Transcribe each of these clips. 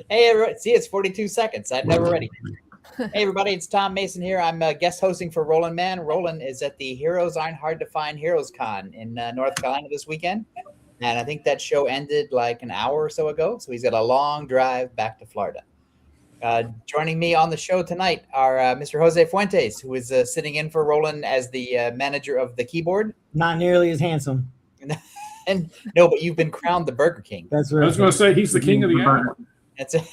Hey, everybody. See, it's 42 seconds. I'm never ready. Hey, everybody. It's Tom Mason here. I'm guest hosting for Roland Man. Roland is at the Heroes Aren't Hard to Find Heroes Con in North Carolina this weekend. And I think that show ended like an hour or so ago. So he's got a long drive back to Florida. Joining me on the show tonight are Mr. Jose Fuentes, who is sitting in for Roland as the manager of the keyboard. Not nearly as handsome. And no, but you've been crowned the Burger King. That's right. I was going to say he's the king of the hour. That's it.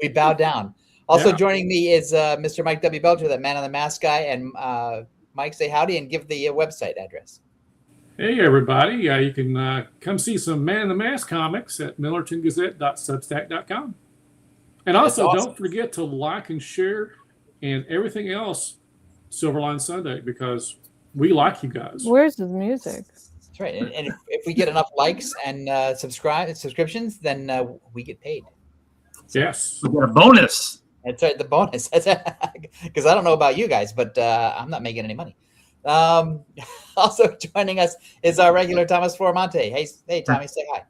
We bow down. Also joining me is Mr. Mike W. Belcher, that man on the mask guy. And Mike, say howdy and give the website address. Hey, everybody. You can come see some Man in the Mask comics at millertongazette.substack.com. And also, awesome. Don't forget to like and share and everything else Silverline Sunday, because we like you guys. Where's the music? That's right. And if we get enough likes and subscriptions, then we get paid. So, yes. We got a bonus. That's right. The bonus. Because I don't know about you guys, but I'm not making any money. Also joining us is our regular Thomas Formonte. Hey, Tommy, say hi.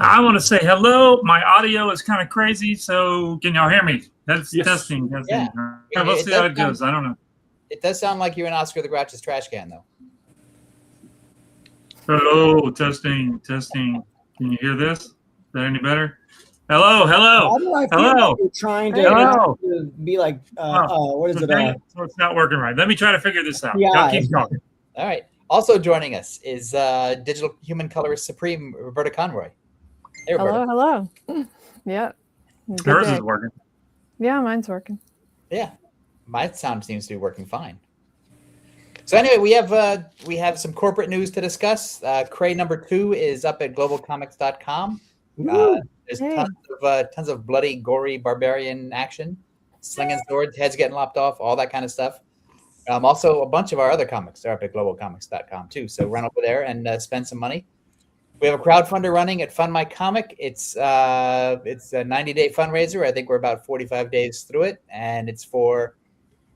I want to say hello. My audio is kind of crazy, so can y'all hear me? That's testing. Yeah. We'll see how it goes. I don't know. It does sound like you're in Oscar the Grouch's trash can, though. Hello, testing. Can you hear this? Is that any better? Hello. Why do I feel like you're trying to be like, what is it? So it's not working right. Let me try to figure this out. Yeah. Keep going. All right. Also joining us is Digital Human Colorist Supreme, Roberta Conroy. Hey, Roberta. Hello. Yeah. Hers is working. Yeah, mine's working. Yeah. My sound seems to be working fine. So anyway, we have some corporate news to discuss. Cray #2 is up at globalcomics.com. There's tons of bloody, gory, barbarian action, slinging swords, heads getting lopped off, all that kind of stuff. Also, a bunch of our other comics are up at globalcomics.com too. So run over there and spend some money. We have a crowdfunder running at Fund My Comic. It's a 90-day fundraiser. I think we're about 45 days through it, and it's for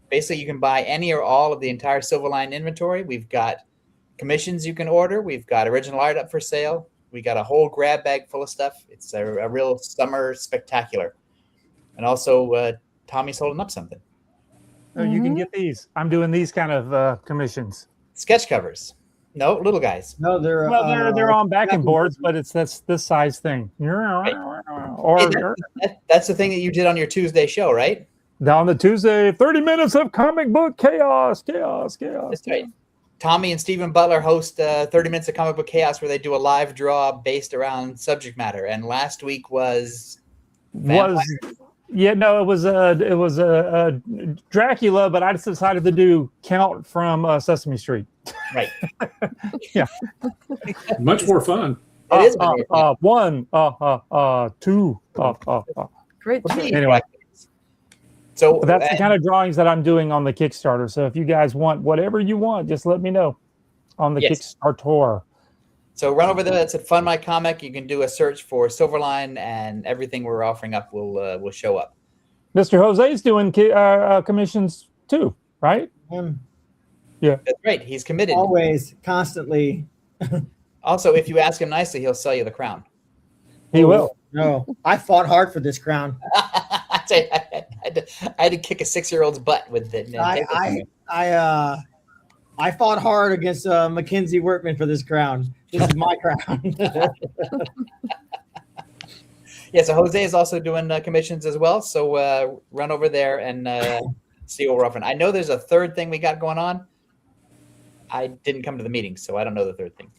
basically you can buy any or all of the entire Silverline inventory. We've got commissions you can order. We've got original art up for sale. We got a whole grab bag full of stuff. It's a real summer spectacular. And also, Tommy's holding up something. Oh, you can get these. I'm doing these kind of commissions. Sketch covers. No, little guys. No, they're on backing boards, but that's this size thing. Right. Or that's the thing that you did on your Tuesday show, right? On the Tuesday, 30 minutes of comic book chaos. That's right. Tommy and Stephen Butler host 30 Minutes of Comic Book Chaos, where they do a live draw based around subject matter. And last week was it was Dracula, but I just decided to do Count from Sesame Street. Right. Yeah. Much more fun. It is. One, two. Great. Anyway. So that's the kind of drawings that I'm doing on the Kickstarter. So if you guys want whatever you want, just let me know on the Kickstarter. So run over there. It's at Fund My Comic. You can do a search for Silverline, and everything we're offering up will show up. Mr. Jose's doing commissions too, right? Yeah, that's right. He's committed. Always, constantly. Also, if you ask him nicely, he'll sell you the crown. He will. No, I fought hard for this crown. I had to kick a 6-year-old's butt with it. I fought hard against Mackenzie Workman for this crown. This is my crown. Yeah, so Jose is also doing commissions as well. So run over there and see what we're offering. I know there's a third thing we got going on. I didn't come to the meeting, so I don't know the third thing.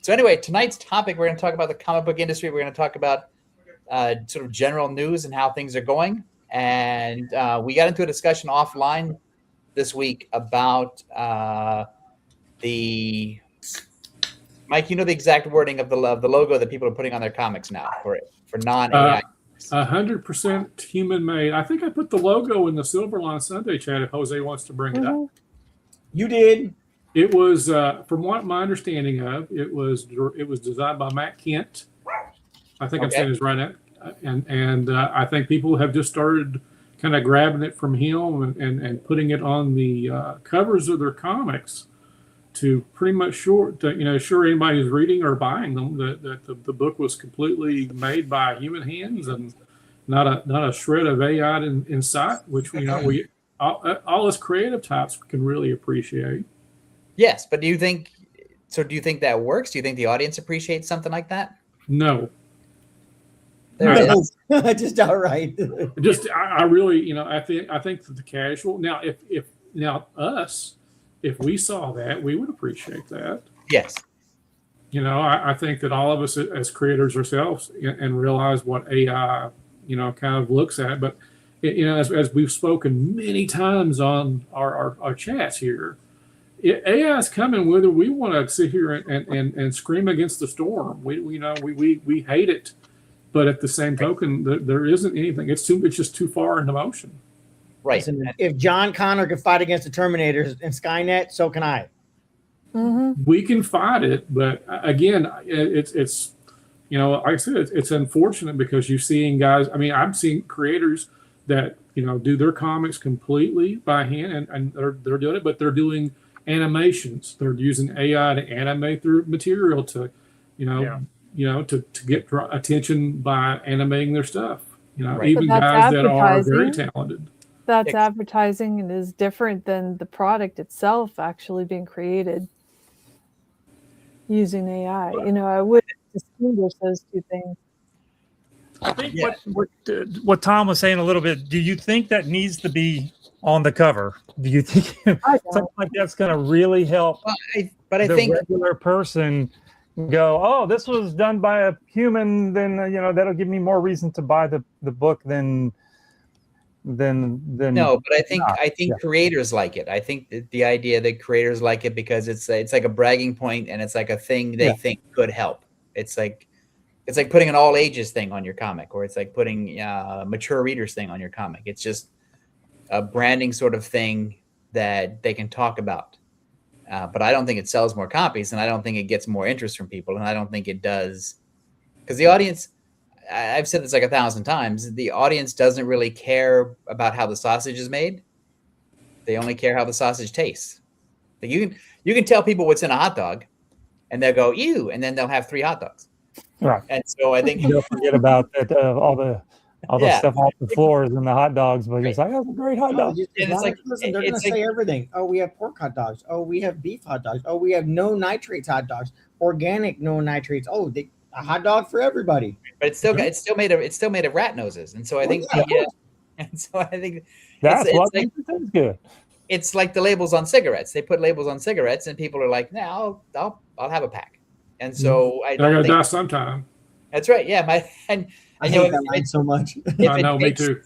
So anyway, tonight's topic, we're going to talk about the comic book industry. We're going to talk about sort of general news and how things are going. And we got into a discussion offline this week about the Mike. You know the exact wording of the logo that people are putting on their comics now for non-AI. 100% human made. I think I put the logo in the Silverline Sunday chat if Jose wants to bring it up. You did. It was, from what my understanding of, it was designed by Matt Kent. I think I'm saying his right now. And I think people have just started kind of grabbing it from him and putting it on the covers of their comics. to pretty much sure anybody who's reading or buying them that the book was completely made by human hands and not a shred of AI in sight, which we all us creative types can really appreciate. Yes, but do you think that works? Do you think the audience appreciates something like that? No. There it is. Just outright. I really, I think that the casual now, if we saw that, we would appreciate that. Yes. I think that all of us as creators ourselves and realize what AI, kind of looks at, but as we've spoken many times on our chats here, AI is coming whether we want to sit here and scream against the storm. We hate it. But at the same token, there isn't anything. It's just too far into motion. Right. Listen, if John Connor can fight against the Terminators and Skynet, so can I. Mm-hmm. We can fight it, but again, it's like I said, it's unfortunate because you're seeing guys. I mean, I'm seeing creators that do their comics completely by hand, and they're doing it, but they're doing animations. They're using AI to animate their material to get attention by animating their stuff. Right. Even guys that are very talented. That's advertising and is different than the product itself actually being created using AI. I would distinguish those two things. I think what Tom was saying a little bit, do you think that needs to be on the cover? Do you think something like that's going to really help I the think regular person go, oh, this was done by a human, then that'll give me more reason to buy the book than no, but I think creators like it. I think the idea that creators like it because it's like a bragging point and it's like a thing they think could help. It's like putting an all ages thing on your comic, or it's like putting mature readers thing on your comic. It's just a branding sort of thing that they can talk about. But I don't think it sells more copies, and I don't think it gets more interest from people, and I don't think it does, because the audience, I've said this like 1,000 times, the audience doesn't really care about how the sausage is made. They only care how the sausage tastes. Like you can tell people what's in a hot dog, and they'll go, ew, and then they'll have 3 hot dogs. Right. And so I think they'll forget about that all the stuff off the floors and the hot dogs, but it's like, that's a great hot dog. They're going to say everything. Oh, we have pork hot dogs. Oh, we have beef hot dogs. Oh, we have no nitrates hot dogs. Organic, no nitrates. Oh, a hot dog for everybody. But it's still made of rat noses, and so I think that's what makes it good. It's like the labels on cigarettes. They put labels on cigarettes, and people are like, "No, I'll have a pack." And so I gotta die sometime. That's right. Yeah, I hate that line so much. I know, me too.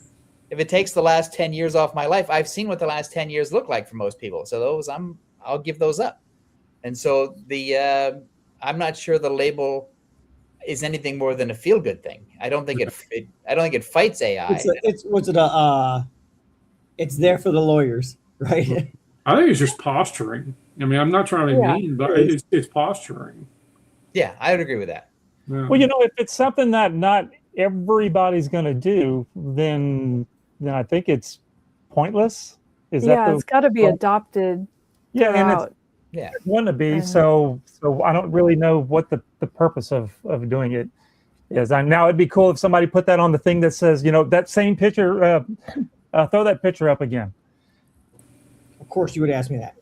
If it takes the last 10 years off my life, I've seen what the last 10 years look like for most people. So I'll give those up. And so I'm not sure the label is anything more than a feel good thing. I don't think it fights AI. It's there for the lawyers, right? I think it's just posturing. I mean, I'm not trying to be mean, but it's posturing. Yeah, I would agree with that. Yeah. Well, if it's something that not everybody's going to do, then I think it's pointless. It's got to be adopted. Yeah, throughout. and it's going to be. So I don't really know what the purpose of doing it is. Now it'd be cool if somebody put that on the thing that says, that same picture. Throw that picture up again. Of course, you would ask me that.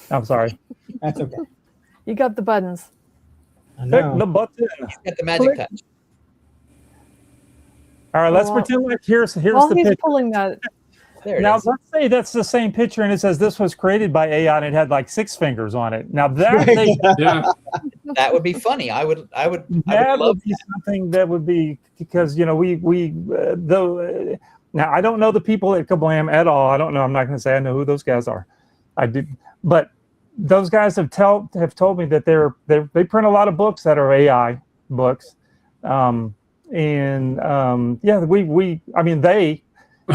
I'm sorry. That's okay. You got the buttons. I know. Click the button. He's got the magic touch. All right, let's pretend like here's the he's picture. pulling that. There it Now is. let's say that's the same picture and it says this was created by AI and it had like 6 fingers on it. Now that that would be funny. I would love be something that would be, because though now I don't know the people at Kablam at all. I don't know. I'm not going to say I know who those guys are. I did, but those guys have told me that they print a lot of books that are AI books, they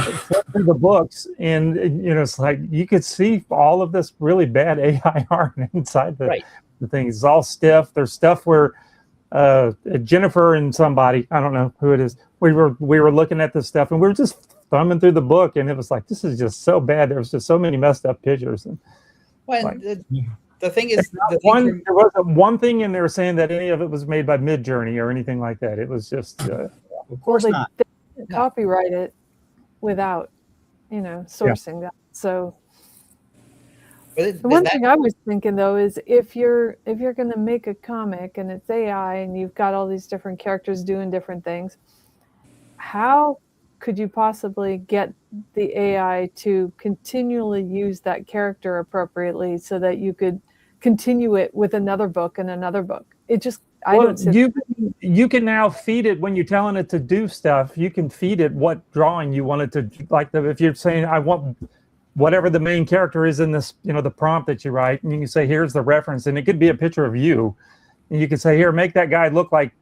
flip through the books, and it's like you could see all of this really bad AI art inside the thing. It's all stiff. There's stuff where Jennifer and somebody, I don't know who it is, we were looking at this stuff and we were just thumbing through the book, and it was like, this is just so bad. There was just so many messed up pictures. And the thing is, There wasn't one thing in there saying that any of it was made by Midjourney or anything like that. It was just Of course they not. didn't copyright it without, sourcing that. So the one thing I was thinking though is if you're going to make a comic and it's AI and you've got all these different characters doing different things, how could you possibly get the AI to continually use that character appropriately so that you could continue it with another book and another book? It just, you can now feed it when you're telling it to do stuff. You can feed it what drawing you want it to, like if you're saying, I want whatever the main character is in this, the prompt that you write, and you can say, here's the reference, and it could be a picture of you. And you can say, here, make that guy look like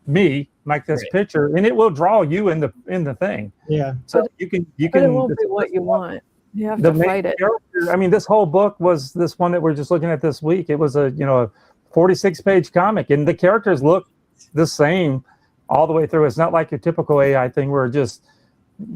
me, like this picture, and it will draw you in the thing. Yeah. So you can. But it won't be what you want. You have to fight it. I mean, this whole book was this one that we're just looking at this week. It was a 46-page comic, and the characters look the same all the way through. It's not like your typical AI thing where it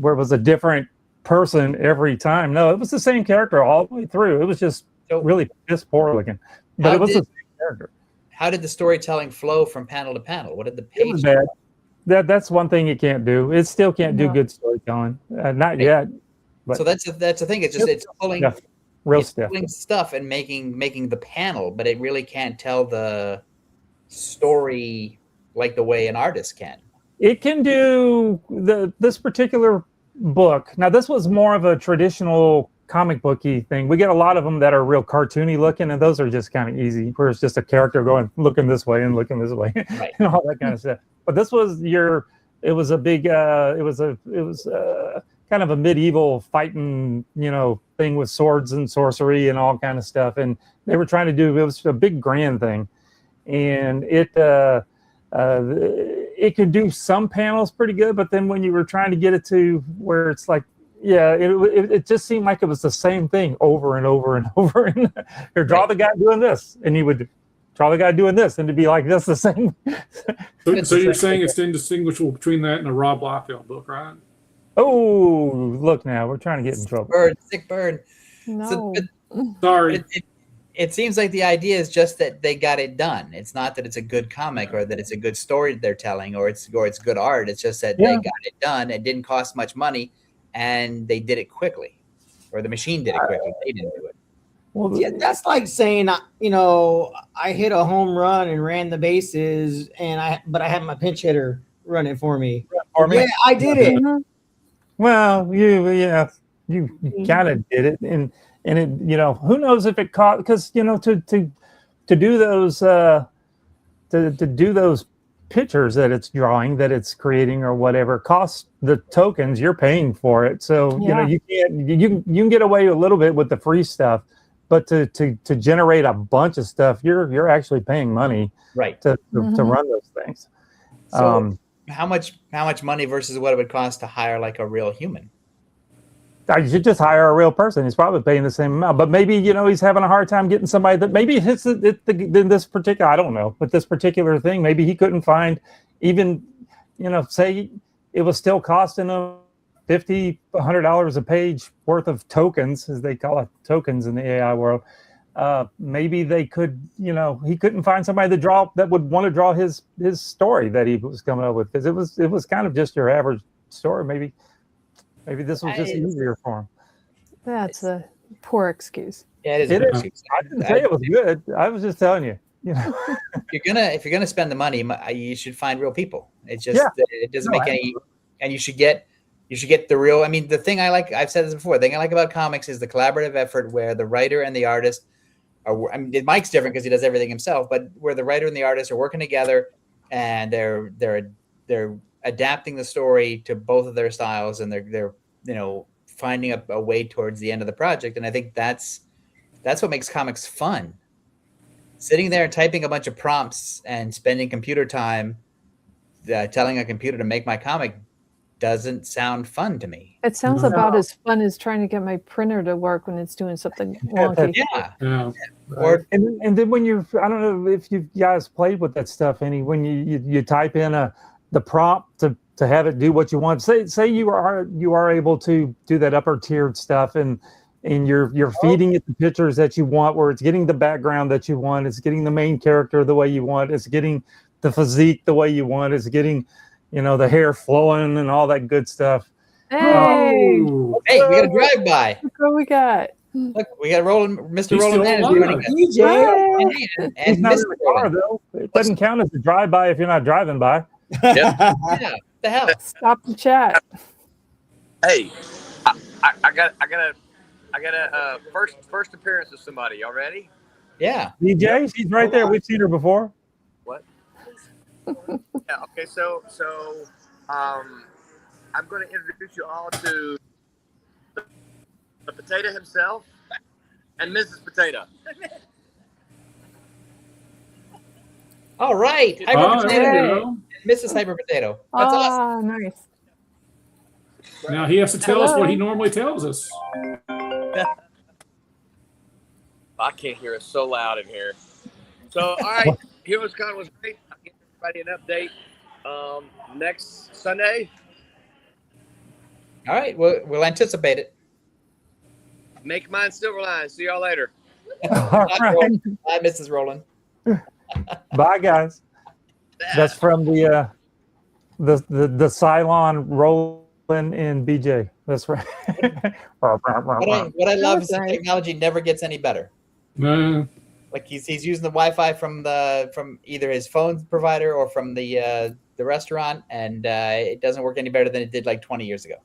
was a different person every time. No, it was the same character all the way through. It was just really piss poor looking, but it was the same character. How did the storytelling flow from panel to panel? What did the page? It was bad. That's one thing it can't do. It still can't do good storytelling. Not yet. But so that's the thing. It's just it's pulling real stuff, pulling stuff and making the panel, but it really can't tell the story like the way an artist can. It can do this particular book. Now, this was more of a traditional comic booky thing. We get a lot of them that are real cartoony looking, and those are just kind of easy, where it's just a character going looking this way and looking this way, right. and all that kind of stuff. But this was it was a big it was kind of a medieval fighting thing with swords and sorcery and all kind of stuff, and they were trying to do, it was a big grand thing, and it could do some panels pretty good, but then when you were trying to get it to where it's like, it just seemed like it was the same thing over and over and over. And here, draw the guy doing this, and he would draw the guy doing this, and to be like this the same. So you're saying it's indistinguishable between that and a Rob Liefeld book, right? Oh, look now, we're trying to get in trouble. Sick bird. No. Sorry. It seems like the idea is just that they got it done. It's not that it's a good comic or that it's a good story they're telling or it's good art. It's just that they got it done. It didn't cost much money, and they did it quickly, or the machine did it quickly. They didn't do it. Well, yeah, that's like saying, I hit a home run and ran the bases, but I had my pinch hitter running for me. Yeah, I did it. Mhm. Well, you kind of did it, and it, who knows if it cost, because to do those to do those pictures that it's drawing, that it's creating or whatever, costs the tokens. You're paying for it, so you can get away a little bit with the free stuff, but to generate a bunch of stuff, you're actually paying money, right, to run those things. So how much money versus what it would cost to hire like a real human? You should just hire a real person. He's probably paying the same amount, but maybe he's having a hard time getting somebody that maybe hits this particular. I don't know, but this particular thing, maybe he couldn't find even, say it was still costing him $50, $100 a page worth of tokens, as they call it, tokens in the AI world. Maybe they could, he couldn't find somebody that would want to draw his story that he was coming up with, because it was kind of just your average story. Maybe this was just easier for him. That's a poor excuse. Yeah, it is. I didn't say it was good. I was just telling you. If you're gonna spend the money, you should find real people. It's just it doesn't make any, and you should get the real. I mean, the thing I like, I've said this before. The thing I like about comics is the collaborative effort where the writer and the artist are. I mean, Mike's different because he does everything himself, but where the writer and the artist are working together, and they're adapting the story to both of their styles, and they're finding a way towards the end of the project. And I think that's what makes comics fun. Sitting there and typing a bunch of prompts and spending computer time telling a computer to make my comic doesn't sound fun to me. It sounds about as fun as trying to get my printer to work when it's doing something wonky. Yeah. And then when I don't know if you guys played with that stuff when you type in the prompt to have it do what you want. Say you are able to do that upper tiered stuff, and and you're feeding it the pictures that you want, where it's getting the background that you want, it's getting the main character the way you want, it's getting the physique the way you want, it's getting, the hair flowing and all that good stuff. Hey, Hey, we got a drive-by. look what we got. Look, we got Mr. He's Roland still Man is alive. joining us. DJ. And He's not Mr. in the car, Roland. though. It doesn't count as a drive-by if you're not driving by. Yeah, what the hell? Stop the chat. Hey, I got a first appearance of somebody. Y'all ready? Yeah. DJ, she's right there. We've seen her before. What? Yeah. Okay. So I'm going to introduce you all to the potato himself and Mrs. Potato. All right. Hyper Oh, Potato. there you go. Mrs. Hyper Potato. That's awesome. Nice. Now he has to tell us what he normally tells us. I can't hear it so loud in here. So, all right, HeroesCon was great. I'll give everybody an update next Sunday. All right. We'll anticipate it. Make mine Silverline. See y'all later. All right. Bye, Mrs. Roland. Bye, guys. That's from the Cylon Roland and BJ. That's right. What I love is the Okay. technology never gets any better. No. Like he's using the Wi-Fi from either his phone provider or from the restaurant, and it doesn't work any better than it did like 20 years ago.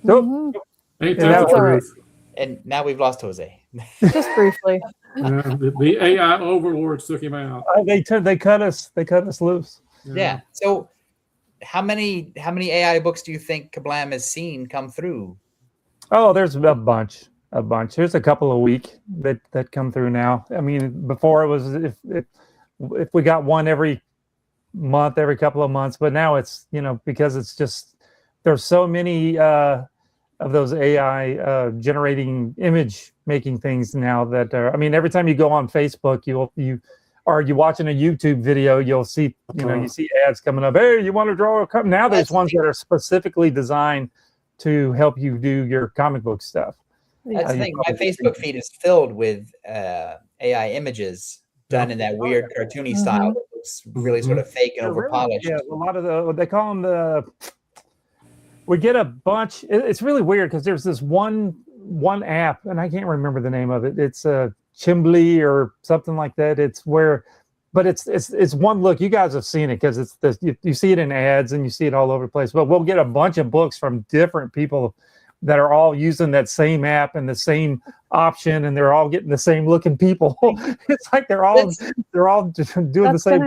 Nope. Mhm. Ain't Yeah, that that's the all right. truth? And now we've lost Jose. Just briefly. Yeah, the AI overlords took him out. They cut us loose. Yeah. So, how many AI books do you think Kablam has seen come through? Oh, there's a bunch. There's a couple a week that come through now. I mean, before it was if we got one every month, every couple of months, but now it's because it's just there's so many of those AI generating image making things now that every time you go on Facebook, you watching a YouTube video, you'll see you see ads coming up. Hey, you want to draw a comic? Now there's ones that are specifically designed to help you do your comic book stuff. That's the thing. My Facebook feed is filled with AI images done in that weird cartoony style that looks really sort of fake and over polished. Yeah, a lot of they call them we get a bunch. It's really weird because there's this one app, and I can't remember the name of it. It's Chimbly or something like that. It's one look. You guys have seen it because you see it in ads and you see it all over the place. But we'll get a bunch of books from different people that are all using that same app and the same option, and they're all getting the same looking people. It's like they're all doing the same.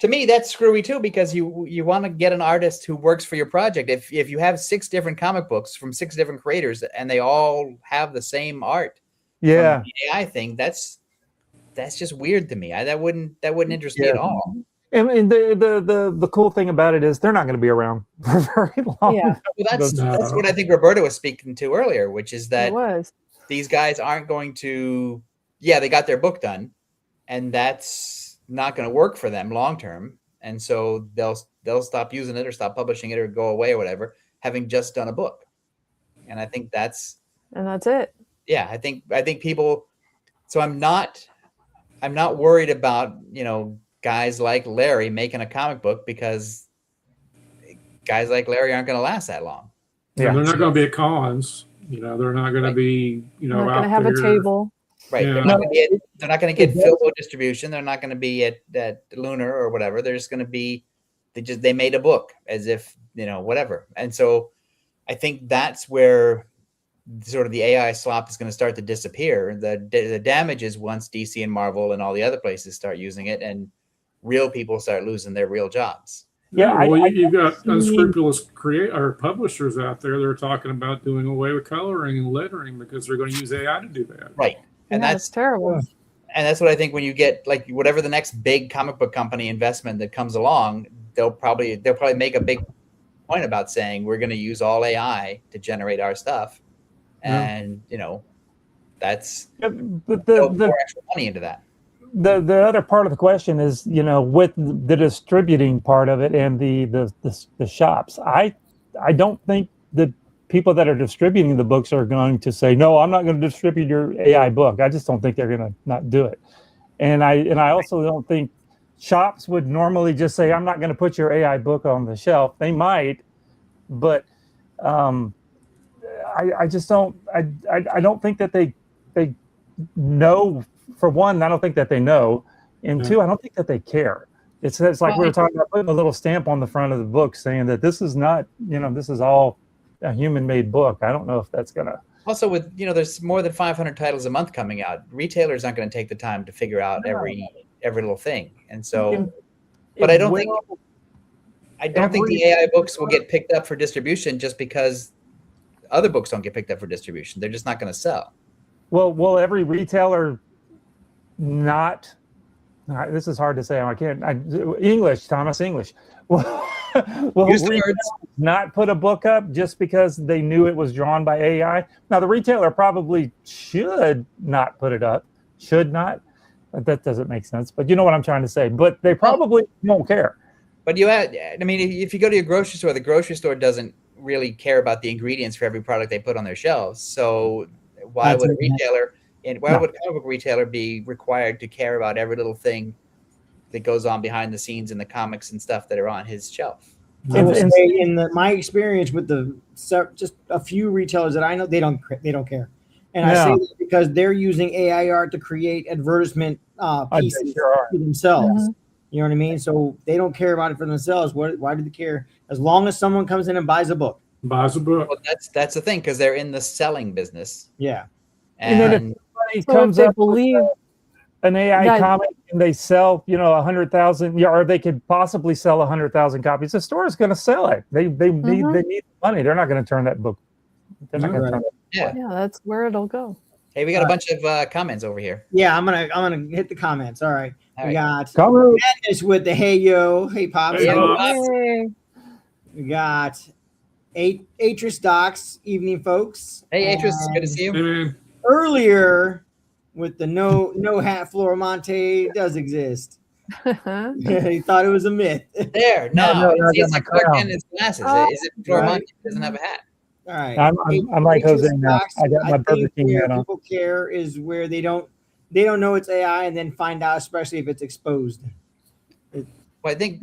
To me, that's screwy too, because you want to get an artist who works for your project. If you have 6 different comic books from 6 different creators and they all have the same art, yeah, the AI thing, that's just weird to me. That wouldn't interest me at all. And the cool thing about it is they're not going to be around for very long. Yeah. Well, that's what I think Roberta was speaking to earlier, which is that these guys aren't going to. Yeah, they got their book done, and that's not going to work for them long term, and so they'll stop using it or stop publishing it or go away or whatever, having just done a book. And I think that's it. Yeah, I think people. So I'm not worried about guys like Larry making a comic book, because guys like Larry aren't going to last that long. Yeah, they're not going to be at cons. They're not going to be not going to have a table. Right. Yeah. They're not going to get Filbo distribution. They're not going to be at Lunar or whatever. They're just going to be, they made a book as if, whatever. And so I think that's where sort of the AI slop is going to start to disappear. The damage is once DC and Marvel and all the other places start using it and real people start losing their real jobs. Yeah, well, you've got unscrupulous publishers out there that are talking about doing away with coloring and lettering because they're going to use AI to do that. Right. And that's terrible. And that's what I think when you get like whatever the next big comic book company investment that comes along, they'll probably make a big point about saying we're going to use all AI to generate our stuff. And that's more extra money into that. The other part of the question is, with the distributing part of it and the shops, I don't think that people that are distributing the books are going to say, no, I'm not going to distribute your AI book. I just don't think they're going to not do it. And I also don't think shops would normally just say, I'm not going to put your AI book on the shelf. They might, but I just don't. I don't think that they know. For one, I don't think that they know, and two, I don't think that they care. It's like we were talking about putting a little stamp on the front of the book saying that this is not, this is all a human-made book. I don't know if that's gonna. Also, with there's more than 500 titles a month coming out. Retailers aren't going to take the time to figure out every little thing, and so. But I don't think the AI books will get picked up for distribution just because other books don't get picked up for distribution. They're just not going to sell. Well, will every retailer not? This is hard to say. I can't. English, Thomas, English. Will retailers not put a book up just because they knew it was drawn by AI? Now, the retailer probably should not put it up. Should not. That doesn't make sense. But you know what I'm trying to say. But they probably won't care. But if you go to your grocery store, the grocery store doesn't really care about the ingredients for every product they put on their shelves. So why would a retailer and why would a comic book retailer be required to care about every little thing that goes on behind the scenes in the comics and stuff that are on his shelf? I would say in my experience with just a few retailers that I know, they don't care. And I say that because they're using AI art to create advertisement pieces for themselves. Mm-hmm. You know what I mean? So they don't care about it for themselves. Why do they care? As long as someone comes in and buys a book. Well, that's the thing, because they're in the selling business. Yeah. And then if somebody comes up with an AI comic and they sell, 100,000, or they could possibly sell 100,000 copies, the store is going to sell it. They need money. They're not going to turn that book. They're not going to turn it. Yeah, that's where it'll go. Hey, we got a bunch of comments over here. Yeah, I'm gonna hit the comments. All right. We got Madness with the hey yo, hey pops. Hey. We got Atris Docs, evening folks. Hey Atris, good to see you. Earlier with the no hat Floramonte does exist. He thought it was a myth. There, no, it's like Clark Kent in his glasses. Is it Floramonte doesn't have a hat? All right. I'm like Jose now. I got my Burger King hat on. People care is where they don't know it's AI and then find out, especially if it's exposed. Well, I think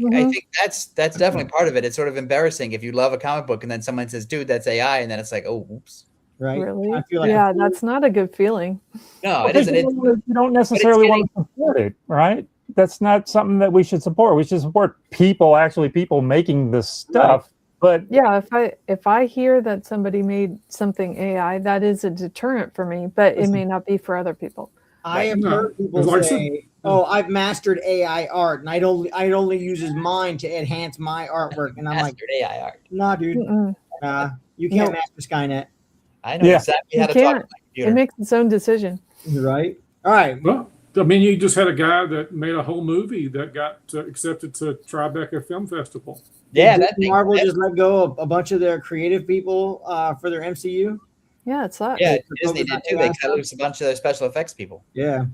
that's definitely part of it. It's sort of embarrassing if you love a comic book and then someone says, "Dude, that's AI," and then it's like, "Oh, oops." Right. Really? I feel like that's not a good feeling. No, it isn't. You don't necessarily want to support it, right? That's not something that we should support. We should support people making this stuff. Right. But yeah, if I hear that somebody made something AI, that is a deterrent for me, but it may not be for other people. I have heard people say, "Oh, I've mastered AI art, and I'd only uses mine to enhance my artwork." And I'm like, AI art. Nah, dude. You can't master Skynet. I know exactly how to talk to my computer. It makes its own decision. Right. All right. Well, I mean, you just had a guy that made a whole movie that got accepted to Tribeca Film Festival. Yeah, Marvel just let go of a bunch of their creative people for their MCU. Yeah, it sucks. Yeah, Disney did too. They cut loose a bunch of their special effects people. Yeah.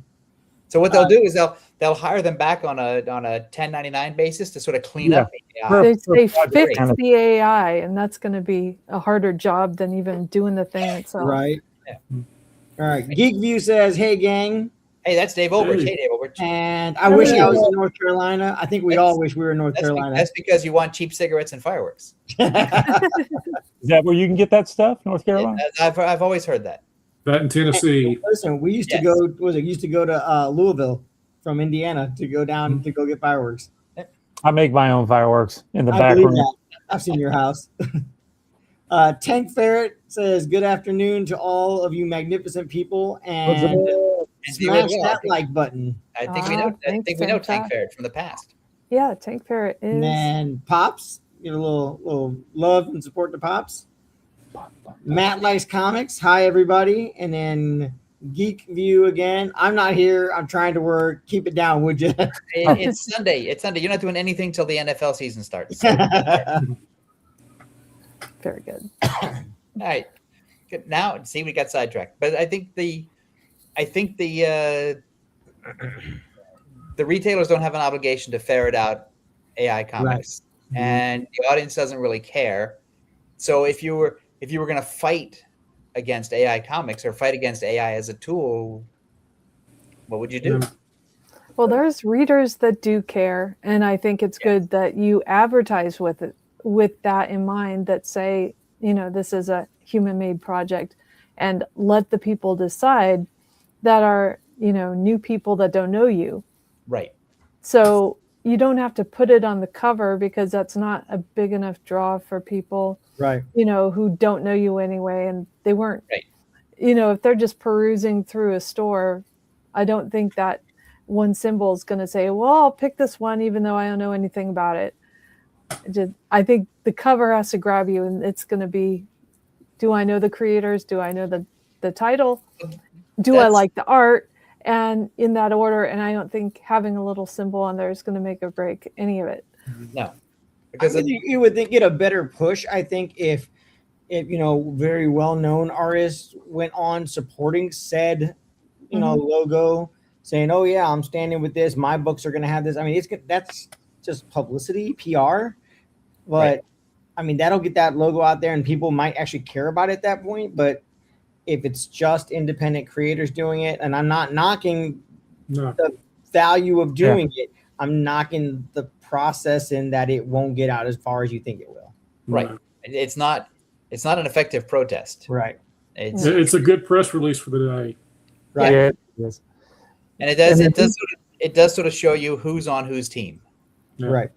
So what they'll do is they'll hire them back on a 1099 basis to sort of clean up the AI. They fix the AI, and that's going to be a harder job than even doing the thing itself. Right. Yeah. All right. Geek View says, "Hey gang." Hey, that's Dave Olbridge. Hey, Dave Olbridge. And I wish I was in North Carolina. I think we all wish we were in North Carolina. That's because you want cheap cigarettes and fireworks. Is that where you can get that stuff, North Carolina? Yeah, I've always heard that. That in Tennessee. Listen, we used to go. Used to go to Louisville from Indiana to go down to go get fireworks. I make my own fireworks in the back room. I've seen your house. Tank Ferret says, "Good afternoon to all of you magnificent people, and smash that like button." I think we know. I think we know Tank Ferret from the past. Yeah, Tank Ferret is. And Pops, give a little love and support to Pops. Matt likes comics. Hi everybody, and then Geek View again. I'm not here. I'm trying to work. Keep it down, would you? It's Sunday. It's Sunday. You're not doing anything till the NFL season starts. So. Very good. All right. Good. Now, see, we got sidetracked, but I think the retailers don't have an obligation to ferret out AI comics, and the audience doesn't really care. So if you were if you were going to fight against AI comics or fight against AI as a tool, what would you do? Well, there's readers that do care, and I think it's good that you advertise with it, with that in mind, that say, this is a human-made project, and let the people decide that are, new people that don't know you. Right. So you don't have to put it on the cover because that's not a big enough draw for people, right, who don't know you anyway, and they weren't, right. If they're just perusing through a store, I don't think that one symbol is going to say, well, I'll pick this one even though I don't know anything about it. I think the cover has to grab you, and it's going to be, do I know the creators? Do I know the title? Do I like the art? And in that order. And I don't think having a little symbol on there is going to make or break any of it. No, because you would think get a better push. I think if very well-known artists went on supporting said logo, saying, oh yeah, I'm standing with this, my books are going to have this. I mean, that's just publicity, PR, but right. I mean, that'll get that logo out there and people might actually care about it at that point. But if it's just independent creators doing it, and I'm not knocking the value of doing it, I'm knocking the process in that it won't get out as far as you think it will. Right. It's not an effective protest. Right. It's a good press release for the day. Right. Yeah, it is. And it does sort of show you who's on whose team. Yeah. Right.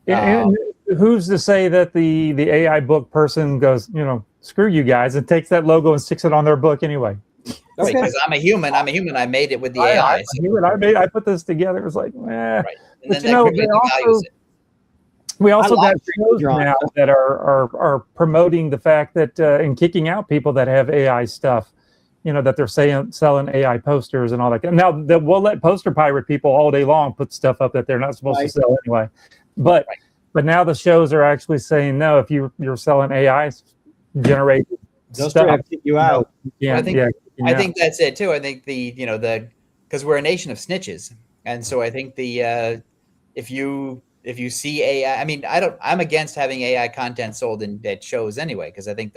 And who's to say that the AI book person goes, screw you guys, and takes that logo and sticks it on their book anyway? Okay. Because I'm a human. I made it with the AI. I put this together. It was like, Right. And but then we also got shows now that are promoting the fact that and kicking out people that have AI stuff, that they're selling AI posters and all that. Now we'll let poster pirate people all day long put stuff up that they're not supposed to sell anyway. But now the shows are actually saying, no, if you're selling AI generated they'll stuff, kick you out. I think that's it too. I think because we're a nation of snitches, and so I think if you see AI, I mean, I'm against having AI content sold at shows anyway, because I think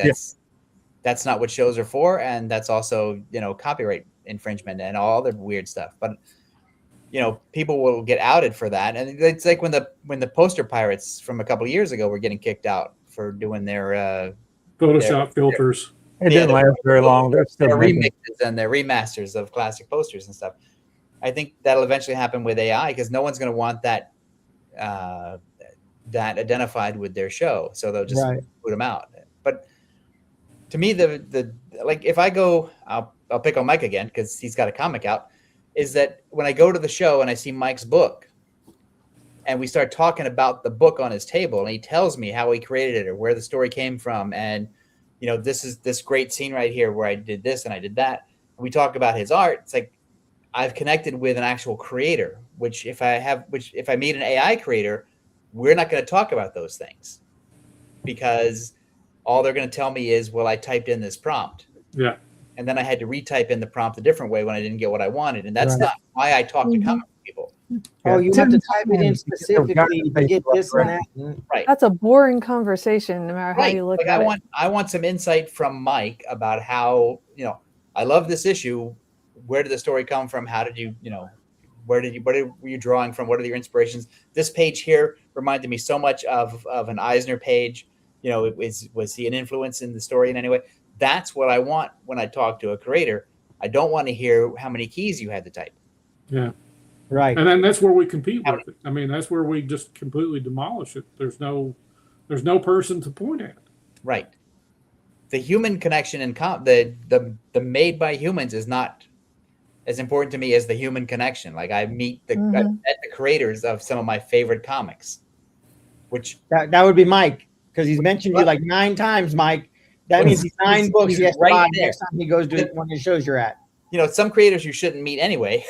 that's not what shows are for, and that's also copyright infringement and all other weird stuff. But people will get outed for that, and it's like when the poster pirates from a couple of years ago were getting kicked out for doing their Photoshop filters. It didn't last very long. They're still remixes and their remasters of classic posters and stuff. I think that'll eventually happen with AI because no one's going to want that identified with their show, so they'll just put them out. But to me, the if I go, I'll pick on Mike again because he's got a comic out. Is that when I go to the show and I see Mike's book, and we start talking about the book on his table, and he tells me how he created it or where the story came from, and this is this great scene right here where I did this and I did that. And we talk about his art. It's like I've connected with an actual creator. Which if I meet an AI creator, we're not going to talk about those things because all they're going to tell me is, well, I typed in this prompt. Yeah. And then I had to retype in the prompt a different way when I didn't get what I wanted. And that's not why I talk to comic people. Oh, you have to type it in specifically to get this and that. Right. That's a boring conversation, no matter how you look at it. I want some insight from Mike about how, I love this issue. Where did the story come from? How did you, what were you drawing from? What are your inspirations? This page here reminded me so much of an Eisner page. Was he an influence in the story in any way? That's what I want when I talk to a creator. I don't want to hear how many keys you had to type. Yeah. Right. And then that's where we compete with it. I mean, that's where we just completely demolish it. There's no person to point at. Right. The human connection and the made by humans is not as important to me as the human connection. Like I met the creators of some of my favorite comics, which that would be Mike, because he's mentioned you like 9 times, Mike. That means he's 9 books he has to buy next time he goes to one of the shows you're at. Some creators you shouldn't meet anyway.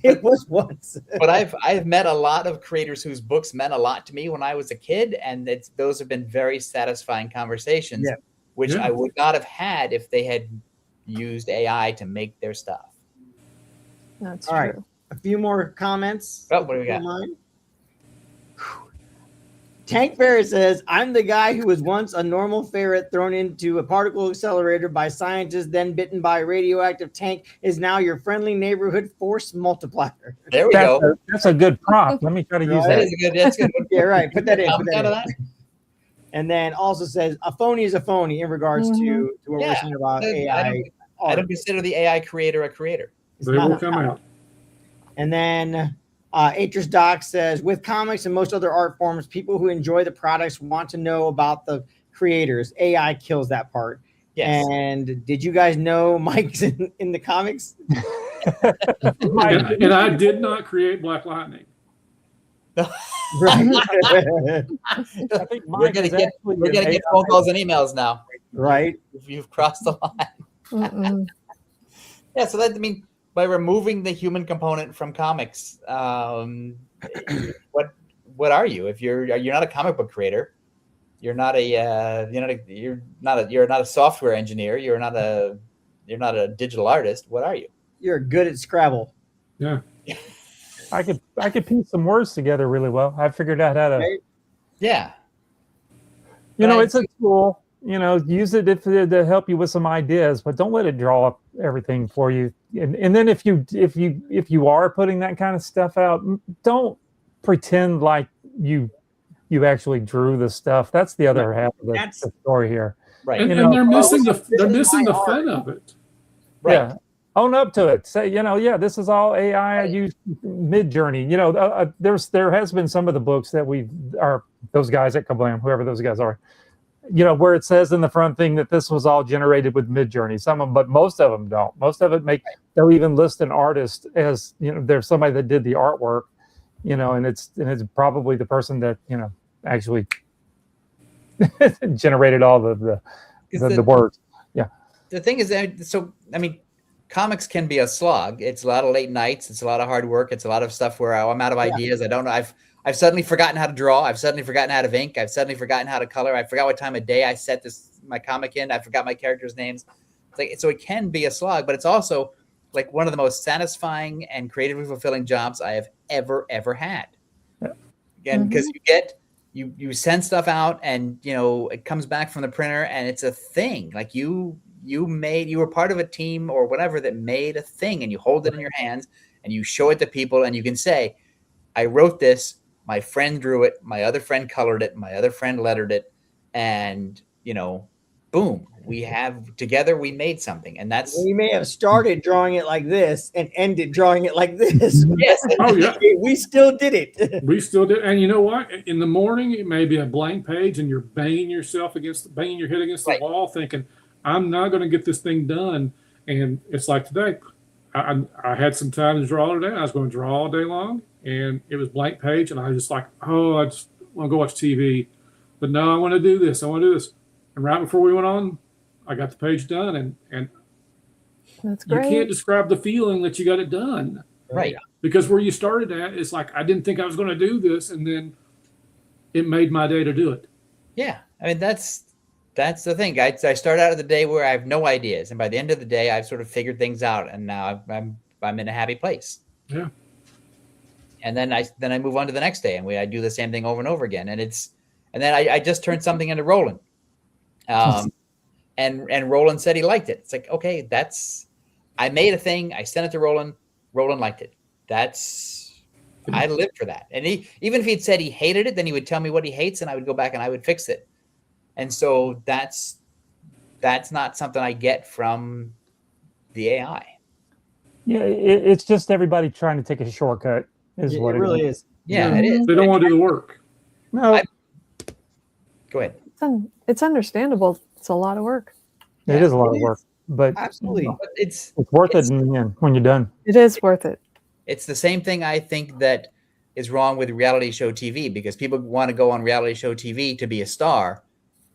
It was once. But I've met a lot of creators whose books meant a lot to me when I was a kid, and those have been very satisfying conversations, which I would not have had if they had used AI to make their stuff. That's true. All right, a few more comments. Oh, what do we got? Tank Ferret says, I'm the guy who was once a normal ferret thrown into a particle accelerator by scientists, then bitten by a radioactive tank, is now your friendly neighborhood force multiplier. There we go. That's a good prompt. Let me try to use That that. is a good. That's good. Yeah, right. Put that in. Put Out that of in. that. And then also says, a phony is a phony in regards to what we're saying about AI. I don't consider the AI creator a creator. It's They not- will come out. And then Atris Doc says, with comics and most other art forms, people who enjoy the products want to know about the creators. AI kills that part. Yes. And did you guys know Mike's in the comics? And I did not create Black Lightning. Right. I think We're Mike gonna is get actually we're gonna an get AI. phone calls and emails now. Right. You've crossed the line. Mm-mm. Yeah. So that by removing the human component from comics, what are you? If you're not a comic book creator, you're not a software engineer. You're not a digital artist. What are you? You're good at Scrabble. Yeah. I could piece some words together really well. I figured out how to. Right? Yeah. It's a tool. Use it to help you with some ideas, but don't let it draw up everything for you. And then if you are putting that kind of stuff out, don't pretend like you actually drew the stuff. That's the other half of the story here. Right. And, they're missing the fun of it. Right. Yeah. Own up to it. Say, this is all AI. I use Mid-Journey. There has been some of the books that those guys at Kablam, whoever those guys are, where it says in the front thing that this was all generated with Mid-Journey. Some of them, but most of them don't. Most of it they'll even list an artist as, there's somebody that did the artwork, and it's probably the person that, actually generated all the words. Yeah. The thing is that, comics can be a slog. It's a lot of late nights. It's a lot of hard work. It's a lot of stuff where I'm out of ideas. I don't know. I've suddenly forgotten how to draw. I've suddenly forgotten how to ink. I've suddenly forgotten how to color. I forgot what time of day I set my comic in. I forgot my characters' names. So it can be a slog, but it's also like one of the most satisfying and creatively fulfilling jobs I have ever had. Yeah. Again, because you send stuff out and it comes back from the printer and it's a thing. Like you were part of a team or whatever that made a thing, and you hold it in your hands and you show it to people and you can say, I wrote this, my friend drew it, my other friend colored it, my other friend lettered it, and boom, we made something. And that's, We may have started drawing it like this and ended drawing it like this. yes. Oh, yeah. We still did it. We still do. And you know what? In the morning, it may be a blank page and you're banging your head against the wall thinking, I'm not going to get this thing done. And it's like today, I had some time to draw today. I was going to draw all day long, and it was blank page. And I was just like, I just want to go watch TV. But no, I want to do this. And right before we went on, I got the page done. And That's you great. can't describe the feeling that you got it done. Right. Because where you started at, it's like, I didn't think I was going to do this. And then it made my day to do it. Yeah. That's the thing. I start out of the day where I have no ideas, and by the end of the day, I've sort of figured things out, and now I'm in a happy place. Yeah. And then I move on to the next day, and I do the same thing over and over again, and then I just turned something into Roland, and Roland said he liked it. It's like, okay, I made a thing, I sent it to Roland liked it. I lived for that, and even if he'd said he hated it, then he would tell me what he hates, and I would go back and I would fix it. And so that's not something I get from the AI. Yeah, it's just everybody trying to take a shortcut. It really is. Yeah, it is. They don't want to do the work. No, Go ahead. It's understandable. It's a lot of work. it is a lot of work, but Absolutely. But it's worth it in the end when you're done. It is worth it. It's the same thing I think that is wrong with reality show TV, because people want to go on reality show TV to be a star,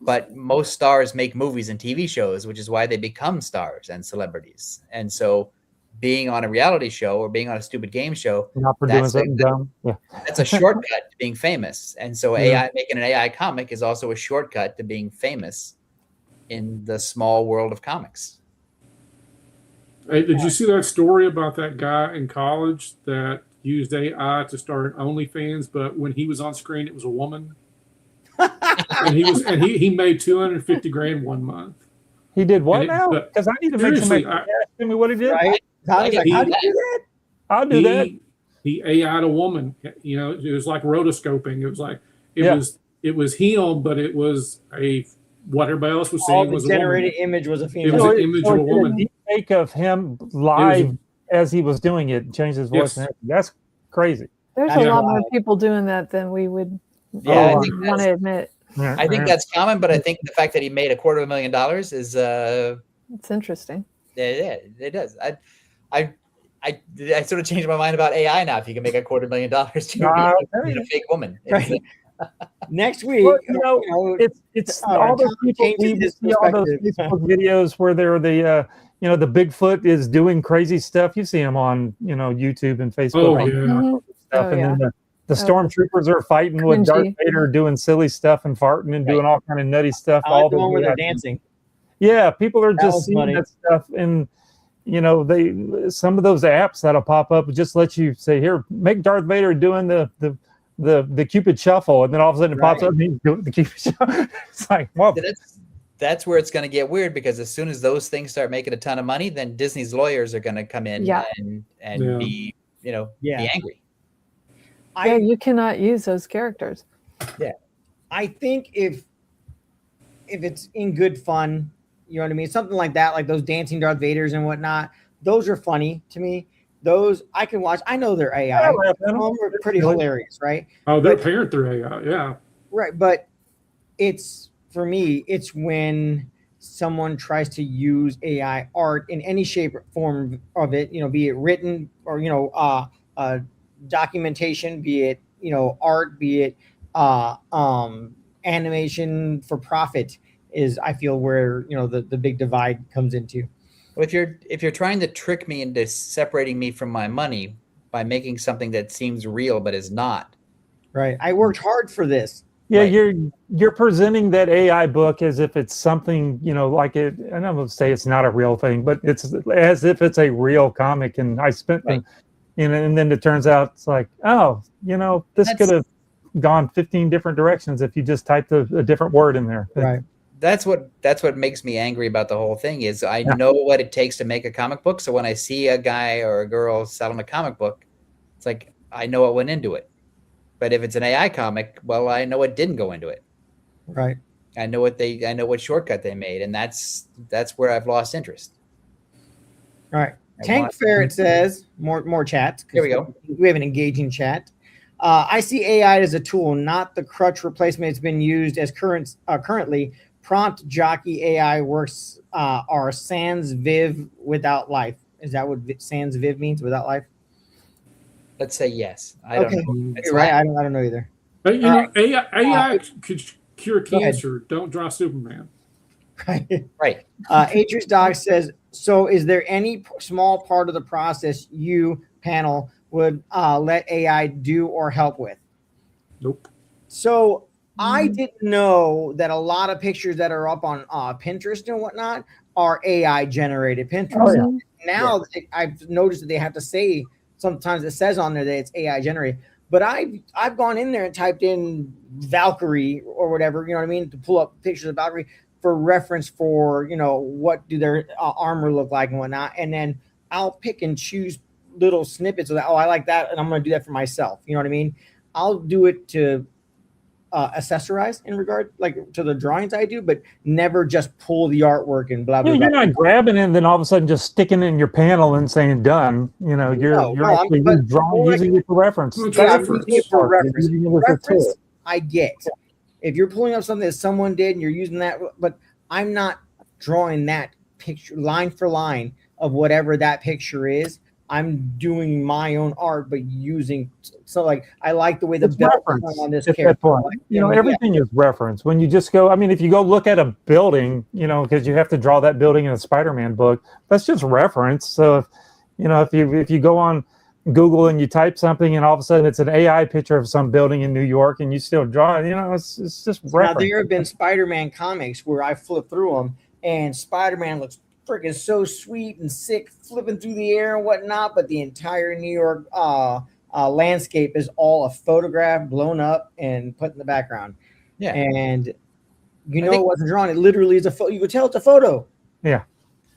but most stars make movies and TV shows, which is why they become stars and celebrities. And so being on a reality show or being on a stupid game show, Not for doing something dumb. Yeah. that's a shortcut to being famous. And so making an AI comic is also a shortcut to being famous in the small world of comics. Hey, did you see that story about that guy in college that used AI to start OnlyFans, but when he was on screen, it was a woman? and he made 250 grand 1 month. He did what And now? but Because I need to make some. seriously, Tell me what he did. Right? How do you do that? I'll do that. He AI'd a woman. You know, it was like rotoscoping. It was like it was him, but it was what everybody else was All seeing the was generated a woman. image was a It female. was an image of a woman. Deep fake of him live as he was doing it, changed his voice. Yes. And everything. That's crazy. There's a lot more people doing that than we would Yeah, want to admit. I think that's common, but I think the fact that he made $250,000 is it's interesting. Yeah, it does. I sort of changed my mind about AI now. If you can make $250,000 to be a fake woman, Right. Next week, well, it's all those people. We see all those Facebook videos where they're the the Bigfoot is doing crazy stuff. You see them on YouTube and Facebook. Stuff, and then the stormtroopers are fighting with Darth Vader, doing silly stuff and farting and doing all kind of nutty stuff. All the one where they're dancing. Yeah, people are just seeing that stuff, and some of those apps that'll pop up just let you say, here, make Darth Vader doing the Cupid shuffle, and then all of a sudden it pops up and he's doing the Cupid shuffle. It's like, well, that's where it's going to get weird, because as soon as those things start making a ton of money, then Disney's lawyers are going to come in and be angry. You cannot use those characters. Yeah, I think if it's in good fun, you know what I mean, something like that, like those dancing Darth Vaders and whatnot, those are funny to me. Those I can watch. I know they're AI. They're pretty hilarious, right? Oh, they're parent through AI, yeah. Right, but it's for me, it's when someone tries to use AI art in any shape or form of it, be it written or documentation, be it art, be it animation for profit, is I feel where the big divide comes into. Well, if you're trying to trick me into separating me from my money by making something that seems real but is not, right? I worked hard for this. Yeah, you're presenting that AI book as if it's something, like it, and I'm going to say it's not a real thing, but it's as if it's a real comic. And I spent and then it turns out it's like, this could have gone 15 different directions if you just typed a different word in there. Right. That's what makes me angry about the whole thing is I know what it takes to make a comic book. So when I see a guy or a girl selling a comic book, it's like, I know what went into it. But if it's an AI comic, well, I know what didn't go into it. Right. I know what shortcut they made, and that's where I've lost interest. All right. Tank Ferret says more chat. Here we go. We have an engaging chat. I see AI as a tool, not the crutch replacement it's been used as currently. Prompt jockey AI works are sans viv without life. Is that what sans viv means, without life? Let's say yes. I don't know. You're right. I don't know either. AI could cure cancer. Don't draw Superman. Right. Atris Dog says, so is there any small part of the process you, panel, would let AI do or help with? Nope. So I didn't know that a lot of pictures that are up on Pinterest and whatnot are AI generated Pinterest. Oh, yeah. Now I've noticed that they have to say, sometimes it says on there that it's AI generated, but I've gone in there and typed in Valkyrie or whatever, you know what I mean, to pull up pictures of Valkyrie for reference for, what do their armor look like and whatnot. And then I'll pick and choose little snippets of that. Oh, I like that. And I'm going to do that for myself. You know what I mean? I'll do it to accessorize in regard to the drawings I do, but never just pull the artwork and blah, blah, blah. You're not grabbing it and then all of a sudden just sticking it in your panel and saying done. You're actually using it for reference. Reference, I get. If you're pulling up something that someone did and you're using that, but I'm not drawing that picture line for line of whatever that picture is. I'm doing my own art, but using I like the way the belt on this character. Everything is reference. When you just go, if you go look at a building, because you have to draw that building in a Spider-Man book, that's just reference. So if you go on Google and you type something and all of a sudden it's an AI picture of some building in New York and you still draw it, it's just reference. Now there have been Spider-Man comics where I flip through them and Spider-Man looks freaking so sweet and sick, flipping through the air and whatnot, but the entire New York landscape is all a photograph blown up and put in the background. Yeah. And you know it wasn't drawn. It literally is a photo. You could tell it's a photo. Yeah.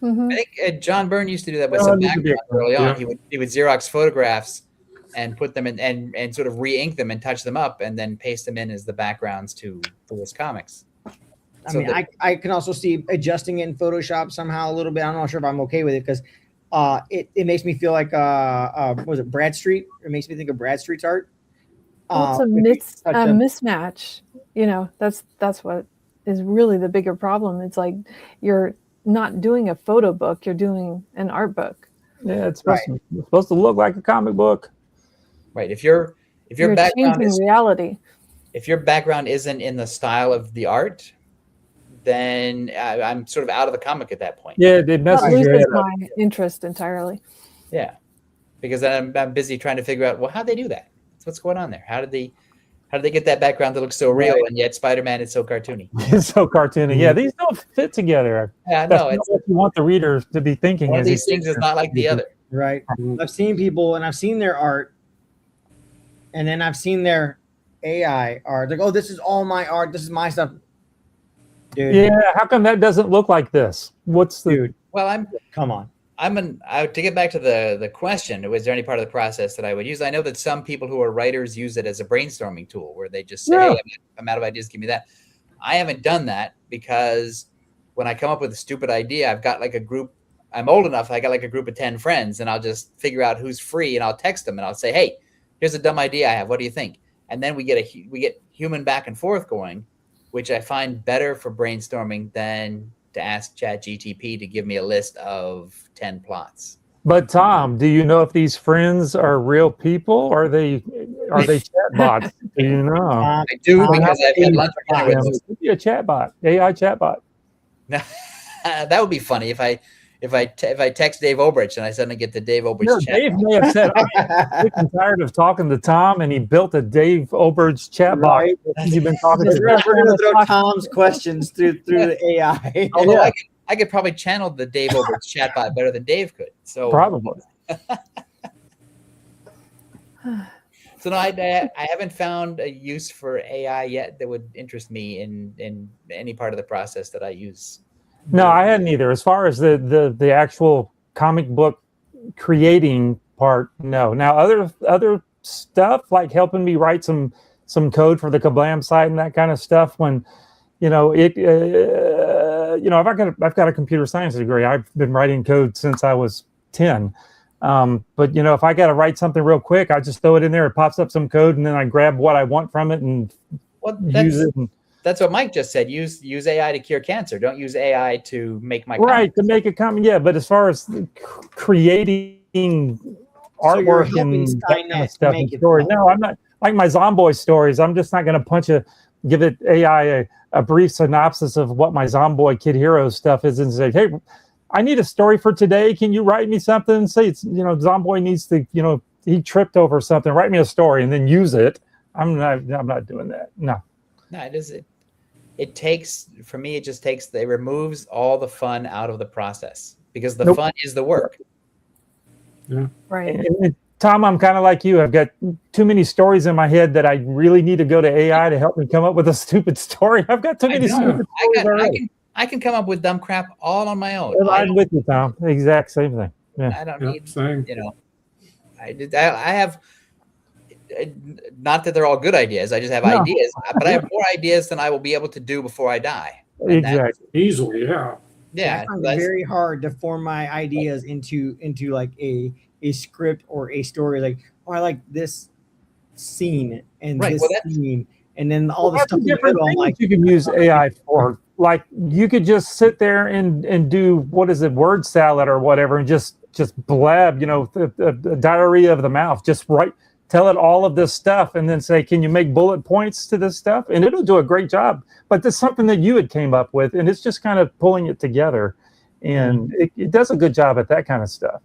Mhm. I think John Byrne used to do that with some backgrounds early on. He would Xerox photographs and put them in and sort of re-ink them and touch them up and then paste them in as the backgrounds for his comics. I mean, I can also see adjusting it in Photoshop somehow a little bit. I'm not sure if I'm okay with it because it makes me feel like was it Bradstreet? It makes me think of Bradstreet's art. Well, it's a mismatch. You know, that's what is really the bigger problem. It's like you're not doing a photo book, you're doing an art book. Yeah, it's supposed to look like a comic book. Right. If your background is reality. If your background isn't in the style of the art, then I'm sort of out of the comic at that point. Yeah, it messes your head up. My interest entirely. Yeah, because I'm busy trying to figure out, well, how'd they do that? What's going on there? How did they get that background to look so real, and yet Spider-Man is so cartoony? It's so cartoony. Yeah, these don't fit together. Yeah, that's no, not what you want the reader to be thinking. One of these things is not like the other. Right. I've seen people, and I've seen their art, and then I've seen their AI art. Like, oh, this is all my art. This is my stuff. Dude. Yeah, how come that doesn't look like this? What's the dude? Well, come on. To get back to the question, was there any part of the process that I would use? I know that some people who are writers use it as a brainstorming tool where they just say, hey, I'm out of ideas, give me that. I haven't done that because when I come up with a stupid idea, I've got like a group. I'm old enough. I got like a group of 10 friends, and I'll just figure out who's free, and I'll text them, and I'll say, hey, here's a dumb idea I have. What do you think? And then we get human back and forth going, which I find better for brainstorming than to ask ChatGTP to give me a list of 10 plots. But Tom, do you know if these friends are real people or are they chatbots? Do you know? I do because I've had lunch with them. Could be a chatbot, AI chatbot. That would be funny if I text Dave Obrich and I suddenly get the Dave Obrich chat. Dave may have said, I'm sick and tired of talking to Tom, and he built a Dave Obrich chatbot. Right. You've been talking to. We're going to throw Tom's questions through the AI. Although I could probably channel the Dave Obrich chatbot better than Dave could. So probably. So no, I haven't found a use for AI yet that would interest me in any part of the process that I use. No, I hadn't either. As far as the actual comic book creating part, no. Now other stuff like helping me write some code for the Kablam site and that kind of stuff. When I've got a computer science degree. I've been writing code since I was 10. But if I got to write something real quick, I just throw it in there. It pops up some code, and then I grab what I want from it and use it. That's what Mike just said. Use AI to cure cancer. Don't use AI to make my to make it come. Yeah, but as far as creating artwork and that kind of stuff and story, no, I'm not like my Zomboy stories. I'm just not going to give it AI a brief synopsis of what my Zomboy Kid Heroes stuff is and say, hey, I need a story for today. Can you write me something? Say it's Zomboy needs to he tripped over something. Write me a story and then use it. I'm not doing that. No. No, it takes, for me, it removes all the fun out of the process because the fun is the work. Yeah. Right. And Tom, I'm kind of like you. I've got too many stories in my head that I really need to go to AI to help me come up with a stupid story. I've got too many stupid stories already. I can come up with dumb crap all on my own. I'm with you, Tom. The exact same thing. Yeah. I don't need, I have, not that they're all good ideas. I just have ideas, but I have more ideas than I will be able to do before I die. Exactly. Easily, yeah. Yeah. I find it very hard to form my ideas into like a script or a story. Like, oh, I like this scene and this scene, and then all the stuff different things like you can use AI for. Like you could just sit there and do word salad or whatever, and just blab, the diarrhea of the mouth. Just tell it all of this stuff, and then say, can you make bullet points to this stuff? And it'll do a great job. But that's something that you had came up with, and it's just kind of pulling it together, and it does a good job at that kind of stuff.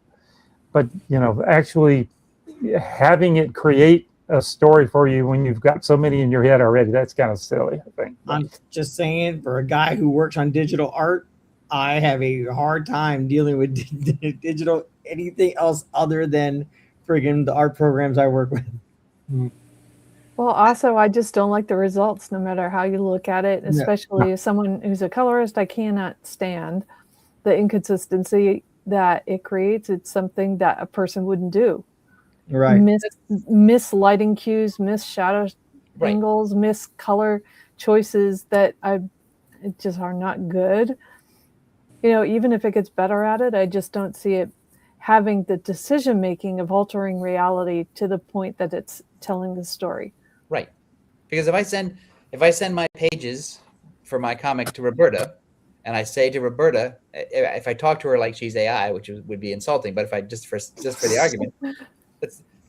But actually having it create a story for you when you've got so many in your head already, that's kind of silly, I think. I'm just saying, for a guy who works on digital art, I have a hard time dealing with digital anything else other than friggin' the art programs I work with. Well, also, I just don't like the results, no matter how you look at it, especially as someone who's a colorist. I cannot stand the inconsistency that it creates. It's something that a person wouldn't do. Right. Miss lighting cues, miss shadow angles, miss color choices that just are not good. Even if it gets better at it, I just don't see it having the decision making of altering reality to the point that it's telling the story. Right. Because if I send my pages for my comic to Roberta, and I say to Roberta, if I talk to her like she's AI, which would be insulting, but if I just for the argument,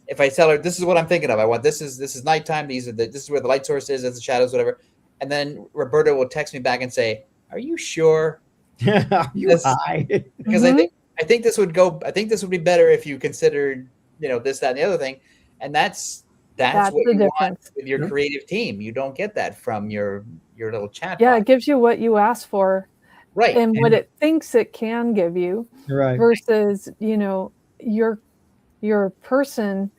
if I tell her this is what I'm thinking of, I want this is nighttime, this is where the light source is, it's the shadows, whatever, and then Roberta will text me back and say, "Are you sure?" Are you high? Because I think this would be better if you considered this, that, and the other thing, and that's what you want with your creative team. You don't get that from your little chat. Yeah, it gives you what you asked for, right, and what it thinks it can give you, right. Versus your person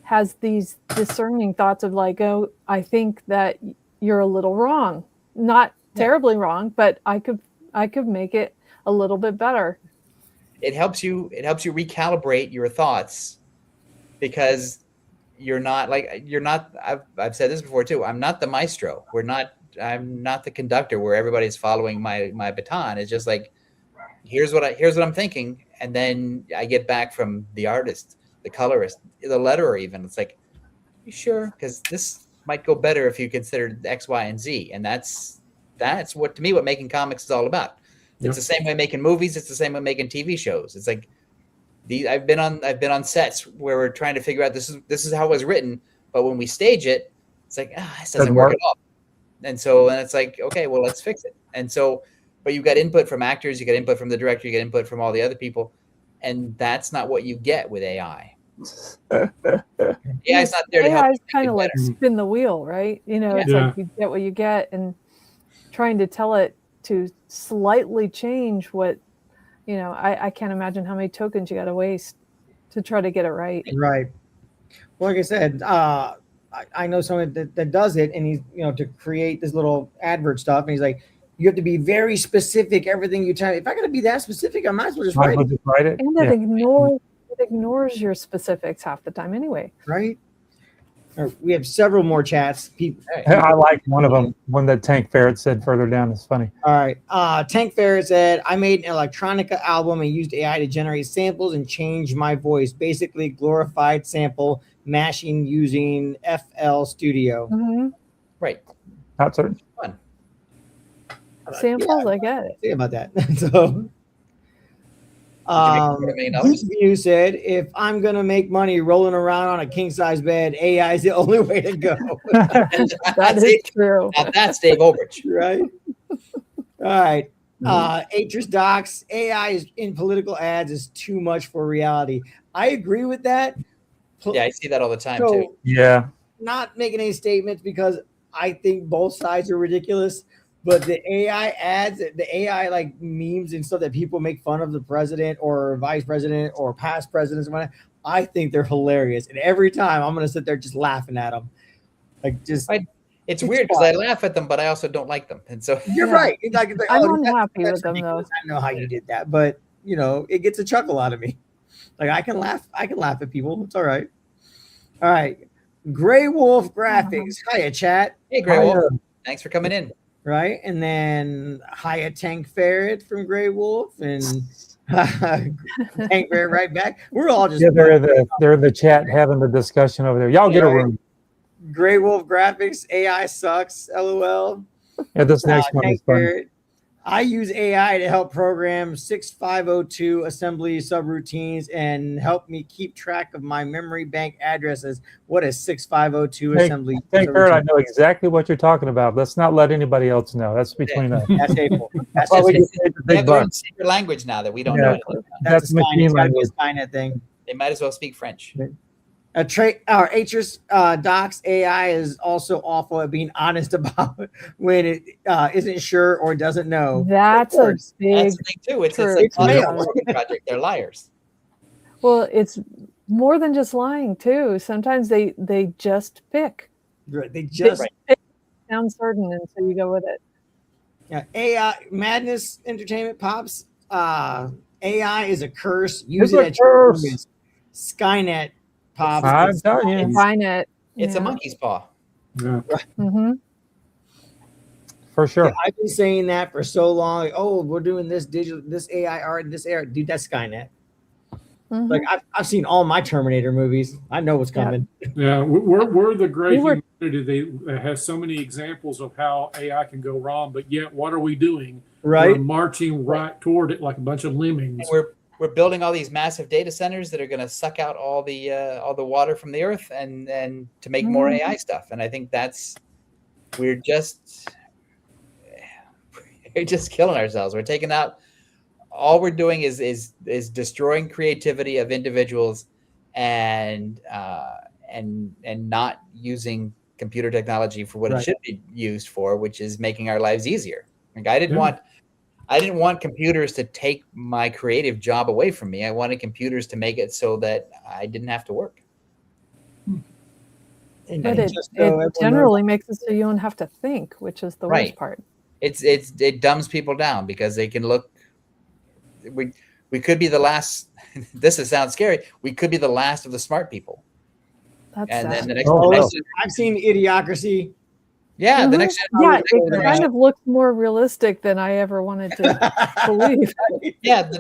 has these discerning thoughts of like, oh, I think that you're a little wrong, not terribly wrong, but I could make it a little bit better. It helps you recalibrate your thoughts, because you're not I've said this before too. I'm not the maestro. I'm not the conductor where everybody's following my baton. It's just like, here's what I'm thinking, and then I get back from the artist, the colorist, the letterer even. It's like, you sure? Because this might go better if you consider X, Y, and Z. And that's what, to me, what making comics is all about. It's the same way making movies. It's the same way making TV shows. It's like I've been on sets where we're trying to figure out this is how it was written, but when we stage it, it's like, this doesn't work at all. And it's like, okay, well, let's fix it. And so, but you got input from actors, you get input from the director, you get input from all the other people, and that's not what you get with AI. AI's not there to help. AI's kind of like spin the wheel, right? It's like you get what you get, and trying to tell it to slightly change what, I can't imagine how many tokens you got to waste to try to get it right. Right. Well, like I said, I know someone that does it, and he's, to create this little advert stuff, and he's like, you have to be very specific, everything you tell me. If I got to be that specific, I might as well just write it. And it ignores your specifics half the time anyway. Right. We have several more chats. I like one of them. One that Tank Ferret said further down is funny. All right. Tank Ferret said, I made an electronica album and used AI to generate samples and change my voice. Basically glorified sample mashing using FL Studio. Mm-hmm. Right. Not certain. Fun. Samples, I get it. Say about that. So This View said, if I'm going to make money rolling around on a king-size bed, AI is the only way to go. That is true. Now that's Dave Olbrich. Right? All right. Atris Docs, AI is in political ads is too much for reality. I agree with that. Yeah, I see that all the time too. Yeah. Not making any statements because I think both sides are ridiculous. But the AI ads, the AI like memes and stuff that people make fun of the president or vice president or past presidents and whatnot, I think they're hilarious. And every time I'm going to sit there just laughing at them. Like just it's weird because I laugh at them, but I also don't like them. And so you're right. Like, I'm unhappy with them though. I know how you did that, but it gets a chuckle out of me. Like I can laugh at people. It's all right. All right. Gray Wolf Graphics. Hiya, chat. Hey, Gray Wolf. Thanks for coming in. Right, and then hiya Tank Ferret from Gray Wolf, and Tank Ferret right back. We're all just they're in the chat having the discussion over there. Y'all get a room. Gray Wolf Graphics, AI sucks, LOL. Yeah, this next one is fun. Ferret. I use AI to help program 6502 assembly subroutines and help me keep track of my memory bank addresses. What is 6502 assembly? Tank Ferret, I know exactly what you're talking about. Let's not let anybody else know. That's between us. That's hateful. That's why we get the big bucks. Secret language now that we don't know. That's machine language. Thing. They might as well speak French. Atris Docs AI is also awful at being honest about when it isn't sure or doesn't know. That's a big thing too. It's a project. They're liars. Well, it's more than just lying too. Sometimes they just pick. Right. They just pick, sound certain, and so you go with it. Yeah, AI madness entertainment pops. AI is a curse. Use it at your limits. Skynet pops. I'm telling you. Skynet. It's a monkey's paw. Yeah. Mm-hmm. For sure. Yeah, I've been saying that for so long. Like, oh, we're doing this digital, this AI art, this AI. Dude, that's Skynet. Mm-hmm. Like I've seen all my Terminator movies. I know what's coming. Yeah, we're the great humanity that has so many examples of how AI can go wrong, but yet what are we doing? Right, we're marching right toward it like a bunch of lemmings. And we're building all these massive data centers that are going to suck out all the water from the earth and to make more AI stuff. And I think we're just killing ourselves. We're taking out. All we're doing is destroying creativity of individuals and not using computer technology for what it should be used for, which is making our lives easier. Like I didn't want computers to take my creative job away from me. I wanted computers to make it so that I didn't have to work. But it generally makes it so you don't have to think, which is the worst part. It dumbs people down because they can look. We could be the last. This sounds scary. We could be the last of the smart people. That's and sad. then the next I've seen Idiocracy. Yeah, the next. Yeah, it kind of looks more realistic than I ever wanted to believe. Yeah, the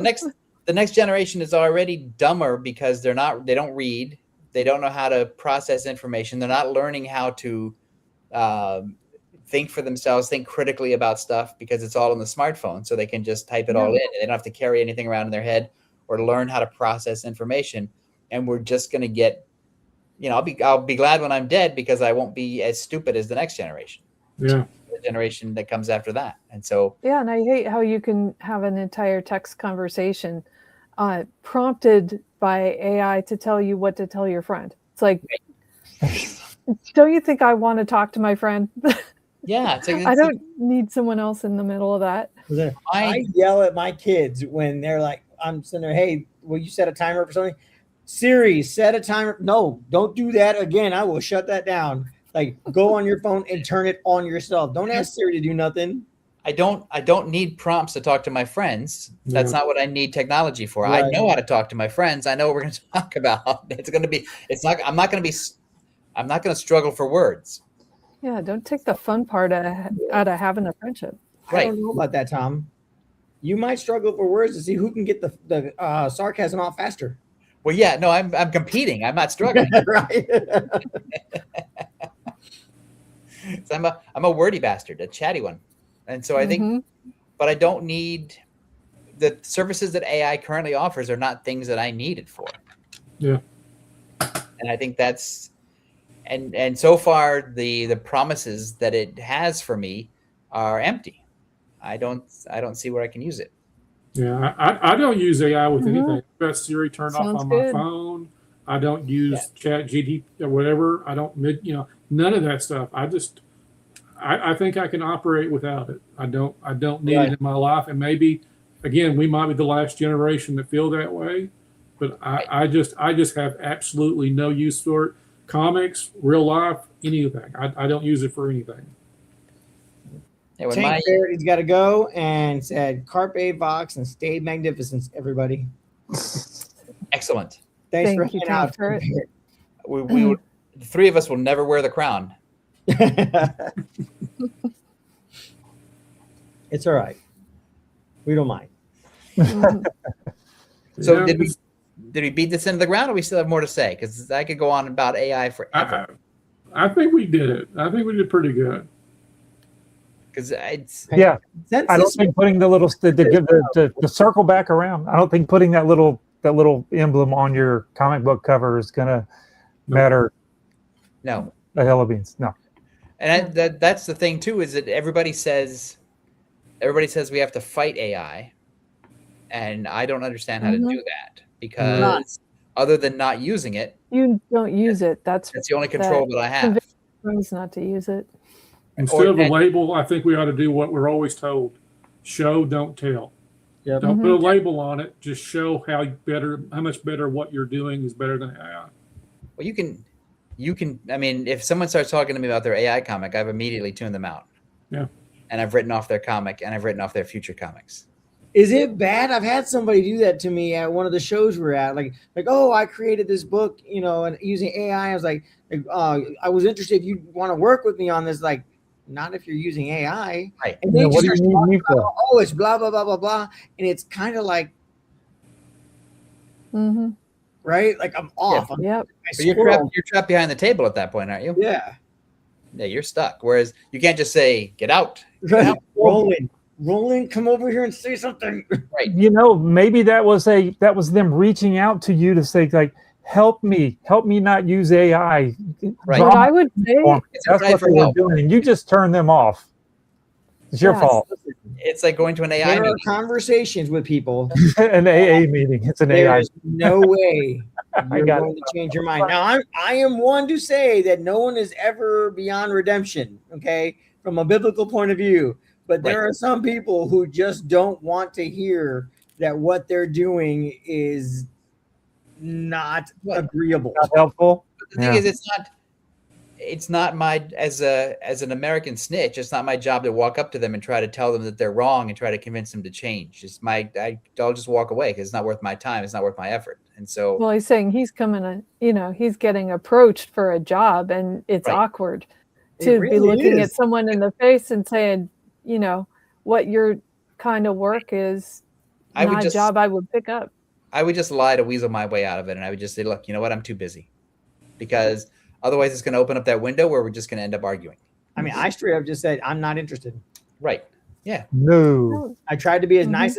next generation is already dumber because they don't read, they don't know how to process information, they're not learning how to think for themselves, think critically about stuff because it's all on the smartphone, so they can just type it all in. And they don't have to carry anything around in their head or learn how to process information. And we're just going to get, I'll be glad when I'm dead because I won't be as stupid as the next generation. Yeah, the generation that comes after that. And so and I hate how you can have an entire text conversation prompted by AI to tell you what to tell your friend. It's like, don't you think I want to talk to my friend? Yeah, I don't need someone else in the middle of that. I yell at my kids when they're like, I'm sitting there, hey, will you set a timer for something? Siri, set a timer. No, don't do that again. I will shut that down. Like, go on your phone and turn it on yourself. Don't ask Siri to do nothing. I don't need prompts to talk to my friends. That's not what I need technology for. Right. I know how to talk to my friends. I know what we're going to talk about. I'm not going to struggle for words. Yeah, don't take the fun part out of having a friendship. I don't know about that, Tom. You might struggle for words to see who can get the sarcasm out faster. Well, yeah, no, I'm competing. I'm not struggling. Right. So I'm a wordy bastard, a chatty one. And so I think, but I don't need the services that AI currently offers are not things that I need it for. Yeah. And I think that's, and so far the promises that it has for me are empty. I don't see where I can use it. Yeah, I don't use AI with anything. I've got Siri turned off on my good. phone. I don't use Chat GTP or whatever. I don't, none of that stuff. I think I can operate without it. I don't need it in my life. And maybe, again, we might be the last generation that feel that way. But I just have absolutely no use for it. Comics, real life, anything. I don't use it for anything. Yeah, Tank Verity's got to go and said Carpe Vox and stay magnificent, everybody. Excellent. Thanks for you, hanging out. The three of us will never wear the crown. It's all right. We don't mind. So did we beat this into the ground, or we still have more to say? Because I could go on about AI forever. I think we did it. I think we did pretty good. Because it's I don't think putting the circle back around. I don't think putting that little emblem on your comic book cover is gonna matter. No, the hell of beans. No. And that's the thing too, is that everybody says we have to fight AI, and I don't understand how to do that because other than not using it, you don't use it. That's the only control that I have. Friends not to use it. Instead of a label, I think we ought to do what we're always told: show, don't tell. Yep. Don't put a label on it. Just show how much better what you're doing is better than AI. Well, you can. I mean, if someone starts talking to me about their AI comic, I've immediately tuned them out. Yeah. And I've written off their comic, and I've written off their future comics. Is it bad? I've had somebody do that to me at one of the shows we're at. Like, oh, I created this book, and using AI. I was like, I was interested if you want to work with me on this. Like, not if you're using AI. Right. And they what do you need me for? Oh, it's blah blah blah blah blah, and it's kind of like, right? Like I'm off. Yep. But you're trapped behind the table at that point, aren't you? Yeah. Yeah, you're stuck. Whereas you can't just say, "Get out." Get out. Roland, come over here and say something. Right. Maybe that was them reaching out to you to say, like, help me not use AI. Right. What I would say, that's what they were doing. You just turn them off. It's your fault. It's like going to an AI there meeting. are conversations with people. An AA meeting. It's an AI. There's no way you're going to change your mind. Now, I am one to say that no one is ever beyond redemption, okay, from a biblical point of view. But there are some people who just don't want to hear that what they're doing is not agreeable. Not helpful. But the thing is, it's not my as an American snitch. It's not my job to walk up to them and try to tell them that they're wrong and try to convince them to change. I'll just walk away because it's not worth my time. It's not worth my effort. And so, well, he's saying he's he's getting approached for a job, and it's awkward to be looking at someone in the face and saying, what your kind of work is not a job I would pick up. I would just lie to weasel my way out of it. And I would just say, look, you know what? I'm too busy, because otherwise it's going to open up that window where we're just going to end up arguing. I mean, I straight up just said, I'm not interested. Right. Yeah. No. I tried to be as nice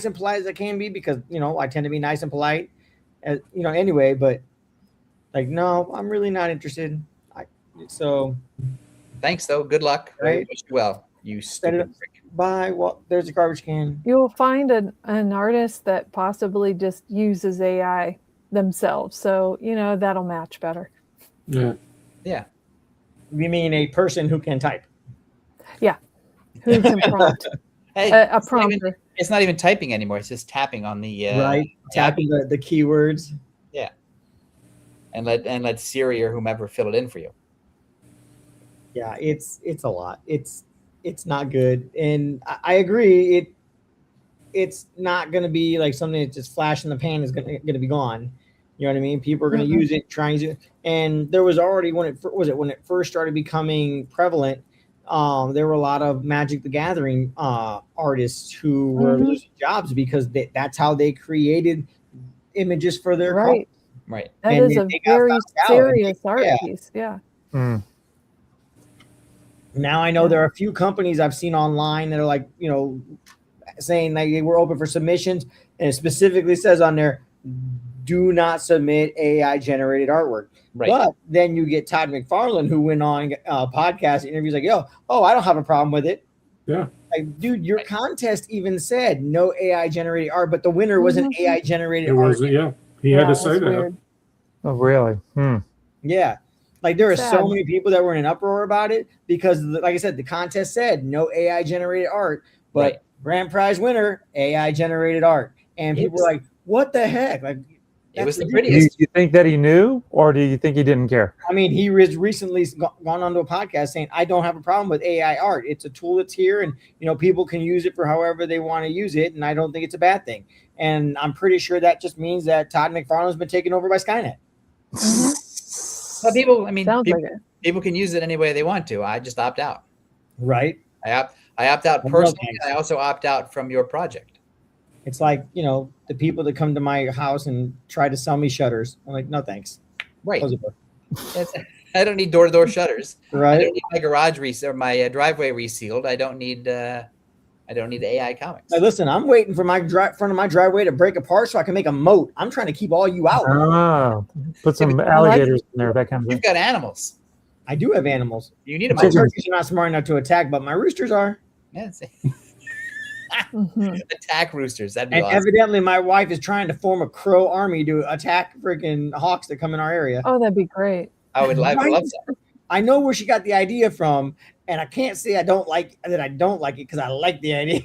and polite as I can be because, I tend to be nice and polite, anyway, but like, no, I'm really not interested. So thanks though. Good luck. Right. Wish you well. You stupid freak. Bye. Well, there's a garbage can. You'll find an artist that possibly just uses AI themselves. So, that'll match better. Yeah. Yeah. You mean a person who can type? Yeah. Who can prompt? Hey, a prompter. It's not even typing anymore. It's just tapping on the tapping the keywords. Yeah. And let Siri or whomever fill it in for you. Yeah, it's a lot. It's not good, and I agree. It's not going to be like something that just flash in the pan is going to be gone. You know what I mean? People are going to use it, try and use it. And there was already when it first started becoming prevalent. There were a lot of Magic the Gathering artists who were losing jobs because that's how they created images for their right. Right. That is a very serious art piece. Yeah. Mm. Now I know there are a few companies I've seen online that are like, saying that they were open for submissions, and it specifically says on there, do not submit AI generated artwork. Right. But then you get Todd McFarlane, who went on podcast interviews like, I don't have a problem with it. Yeah. Like, dude, your contest even said no AI generated art, but the winner was an AI generated art. Yeah. He had to say that. Weird. Oh, really? Yeah. Like there are so many people that were in an uproar about it because, like I said, the contest said no AI generated art, but grand prize winner, AI generated art. And people were like, what the heck? Like, it was the prettiest. Do you think that he knew, or do you think he didn't care? I mean, he was recently gone onto a podcast saying, I don't have a problem with AI art. It's a tool that's here, and people can use it for however they want to use it, and I don't think it's a bad thing. And I'm pretty sure that just means that Todd McFarlane's been taken over by Skynet. Well, people, people can use it any way they want to. I just opt out. Right. I opt out personally. And I also opt out from your project. It's like, the people that come to my house and try to sell me shutters. I'm like, no, thanks. Right. I don't need door-to-door shutters. Right. I don't need my garage or my driveway resealed. I don't need AI comics. Now, listen, I'm waiting for my front of my driveway to break apart so I can make a moat. I'm trying to keep all you out. Oh, put some alligators in there, that kind of thing. You've got animals. I do have animals. You need them. My turkeys are not smart enough to attack, but my roosters are. Yeah, attack roosters. That'd be and awesome. Evidently, my wife is trying to form a crow army to attack freaking hawks that come in our area. Oh, that'd be great. I would love that. I know where she got the idea from, and I can't say I don't like it because I like the idea.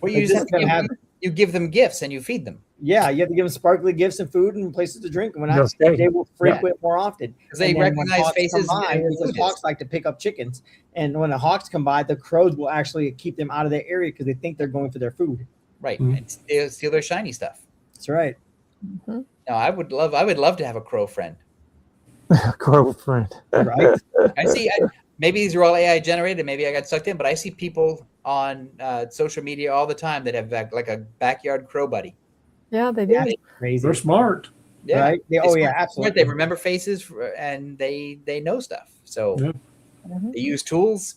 Well, you, Like, just this have is gonna to happen. you give them gifts and you feed them. Yeah, you have to give them sparkly gifts and food and places to drink. And when They'll stay. they will frequent more often. Because they And then when recognize hawks faces. come by, and because food is. hawks like to pick up chickens, and when the hawks come by, the crows will actually keep them out of their area because they think they're going for their food. Right, Mhm. and steal their shiny stuff. That's right. No, I would love to have a crow friend. Crow friend. Right. Maybe these are all AI generated. Maybe I got sucked in, but I see people on social media all the time that have like a backyard crow buddy. Yeah, they do. That's crazy. They're smart. Yeah, Right? They Oh, yeah, smart. absolutely. They remember faces and they know stuff. So Yeah. Mhm. they use tools.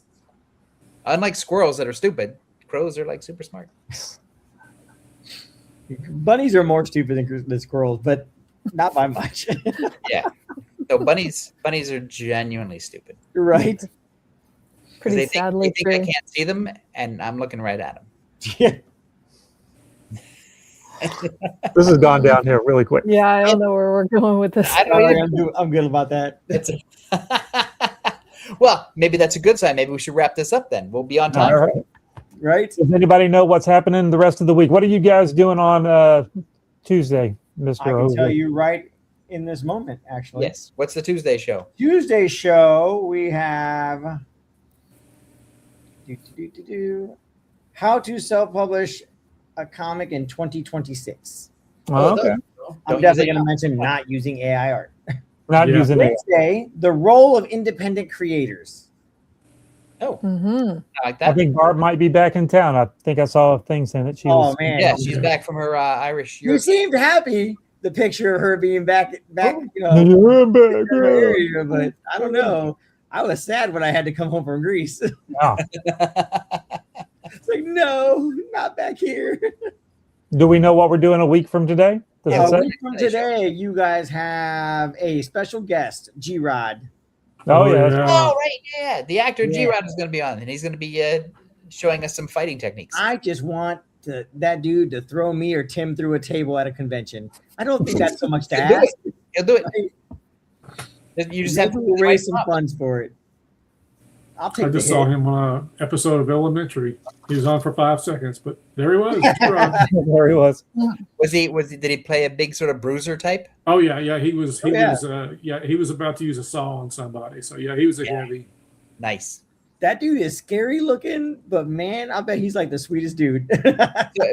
Unlike squirrels that are stupid, crows are like super smart. Bunnies are more stupid than squirrels, but not by much. Yeah. So bunnies are genuinely stupid. Right? 'Cause Pretty they sadly think I true. can't see them, and I'm looking right at them. Yeah. This has gone down here really quick. Yeah, I don't know where we're going with this. I don't All right, either. I'm good about that. It's well, maybe that's a good sign. Maybe we should wrap this up then. We'll be on time. All right. Right? Does anybody know what's happening the rest of the week? What are you guys doing on Tuesday, Mr. I can Hogan? tell you right in this moment, actually. Yes. What's the Tuesday show? Tuesday show, we have how to self-publish a comic in 2026. Oh, okay. I'm Don't definitely use going to mention not using AI art. Not Yeah. using it. Wednesday, the role of independent creators. Oh, Hmm. I like I that. think Barb might be back in town. I think I saw things saying that she Oh was. man, Yeah, she's back from her Irish. you seemed happy. The picture of her being back, you know, Yeah, I'm back, in her yeah. area, but I don't know. I was sad when I had to come home from Greece. Wow. It's like, no, not back here. Do we know what we're doing a week from today? Does Yeah, it say? Week from today, you guys have a special guest, G-Rod. Oh, yeah. Oh, right. Yeah. The actor Yeah. G-Rod is going to be on, and he's going to be showing us some fighting techniques. I just want that dude to throw me or Tim through a table at a convention. I don't think that's so much to He'll do ask. He'll do it. You just have to Maybe we'll raise some up. funds for it. I'll take I the just saw hit. him on an episode of Elementary. He was on for 5 seconds, but there he was. G-Rod. There he was. Did he play a big sort of bruiser type? Oh yeah, he was. He yeah. was. He was about to use a saw on somebody. So yeah, he was a Yeah. heavy. Nice. That dude is scary looking, but man, I bet he's like the sweetest dude.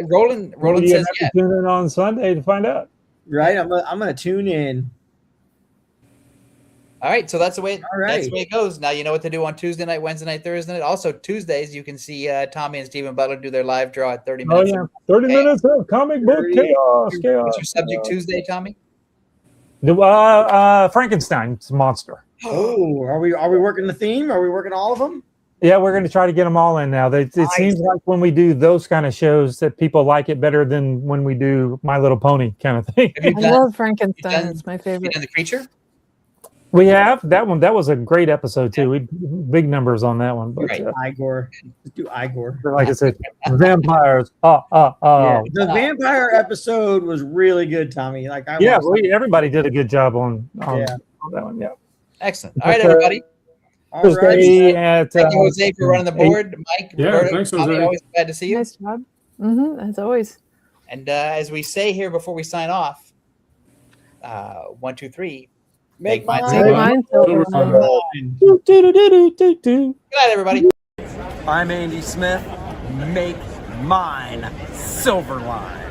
Roland You says have yeah. to tune in on Sunday to find out. Right? I'm gonna tune in. All right, so that's the way All right. that's the way it goes. Now you know what to do on Tuesday night, Wednesday night, Thursday night. Also Tuesdays, you can see Tommy and Stephen Butler do their live draw at 30 Oh, minutes. yeah. 30 minutes of comic book 30. chaos. What's chaos. your subject Tuesday, Tommy? Frankenstein's monster. Oh, are we working the theme? Are we working all of them? Yeah, we're going to try to get them all in now. It Nice. seems like when we do those kind of shows that people like it better than when we do My Little Pony kind of thing. Have you I done, love Frankenstein. done- It's my you favorite. done the creature? We have that one. That was a great episode too. We big numbers on that one. But Right. Igor. Let's do Igor. like I said, vampires. Yeah. Yeah, The vampire episode was really good, Tommy. Like I yeah. watched- Everybody did a good job on Yeah. that one. Yeah. Excellent. All right, everybody. All right. Thursday at Thank you, Jose, for running the 8. board. Mike, Yeah, Roberto, thanks, Tommy, Jose. always glad to see you. Nice job. As always. And as we say here before we sign off, 1, 2, 3. Make mine mine. silver. Mine, Silverline. Do, do, do, do, do, do. Good night, everybody. I'm Andy Smith. Make mine Silverline.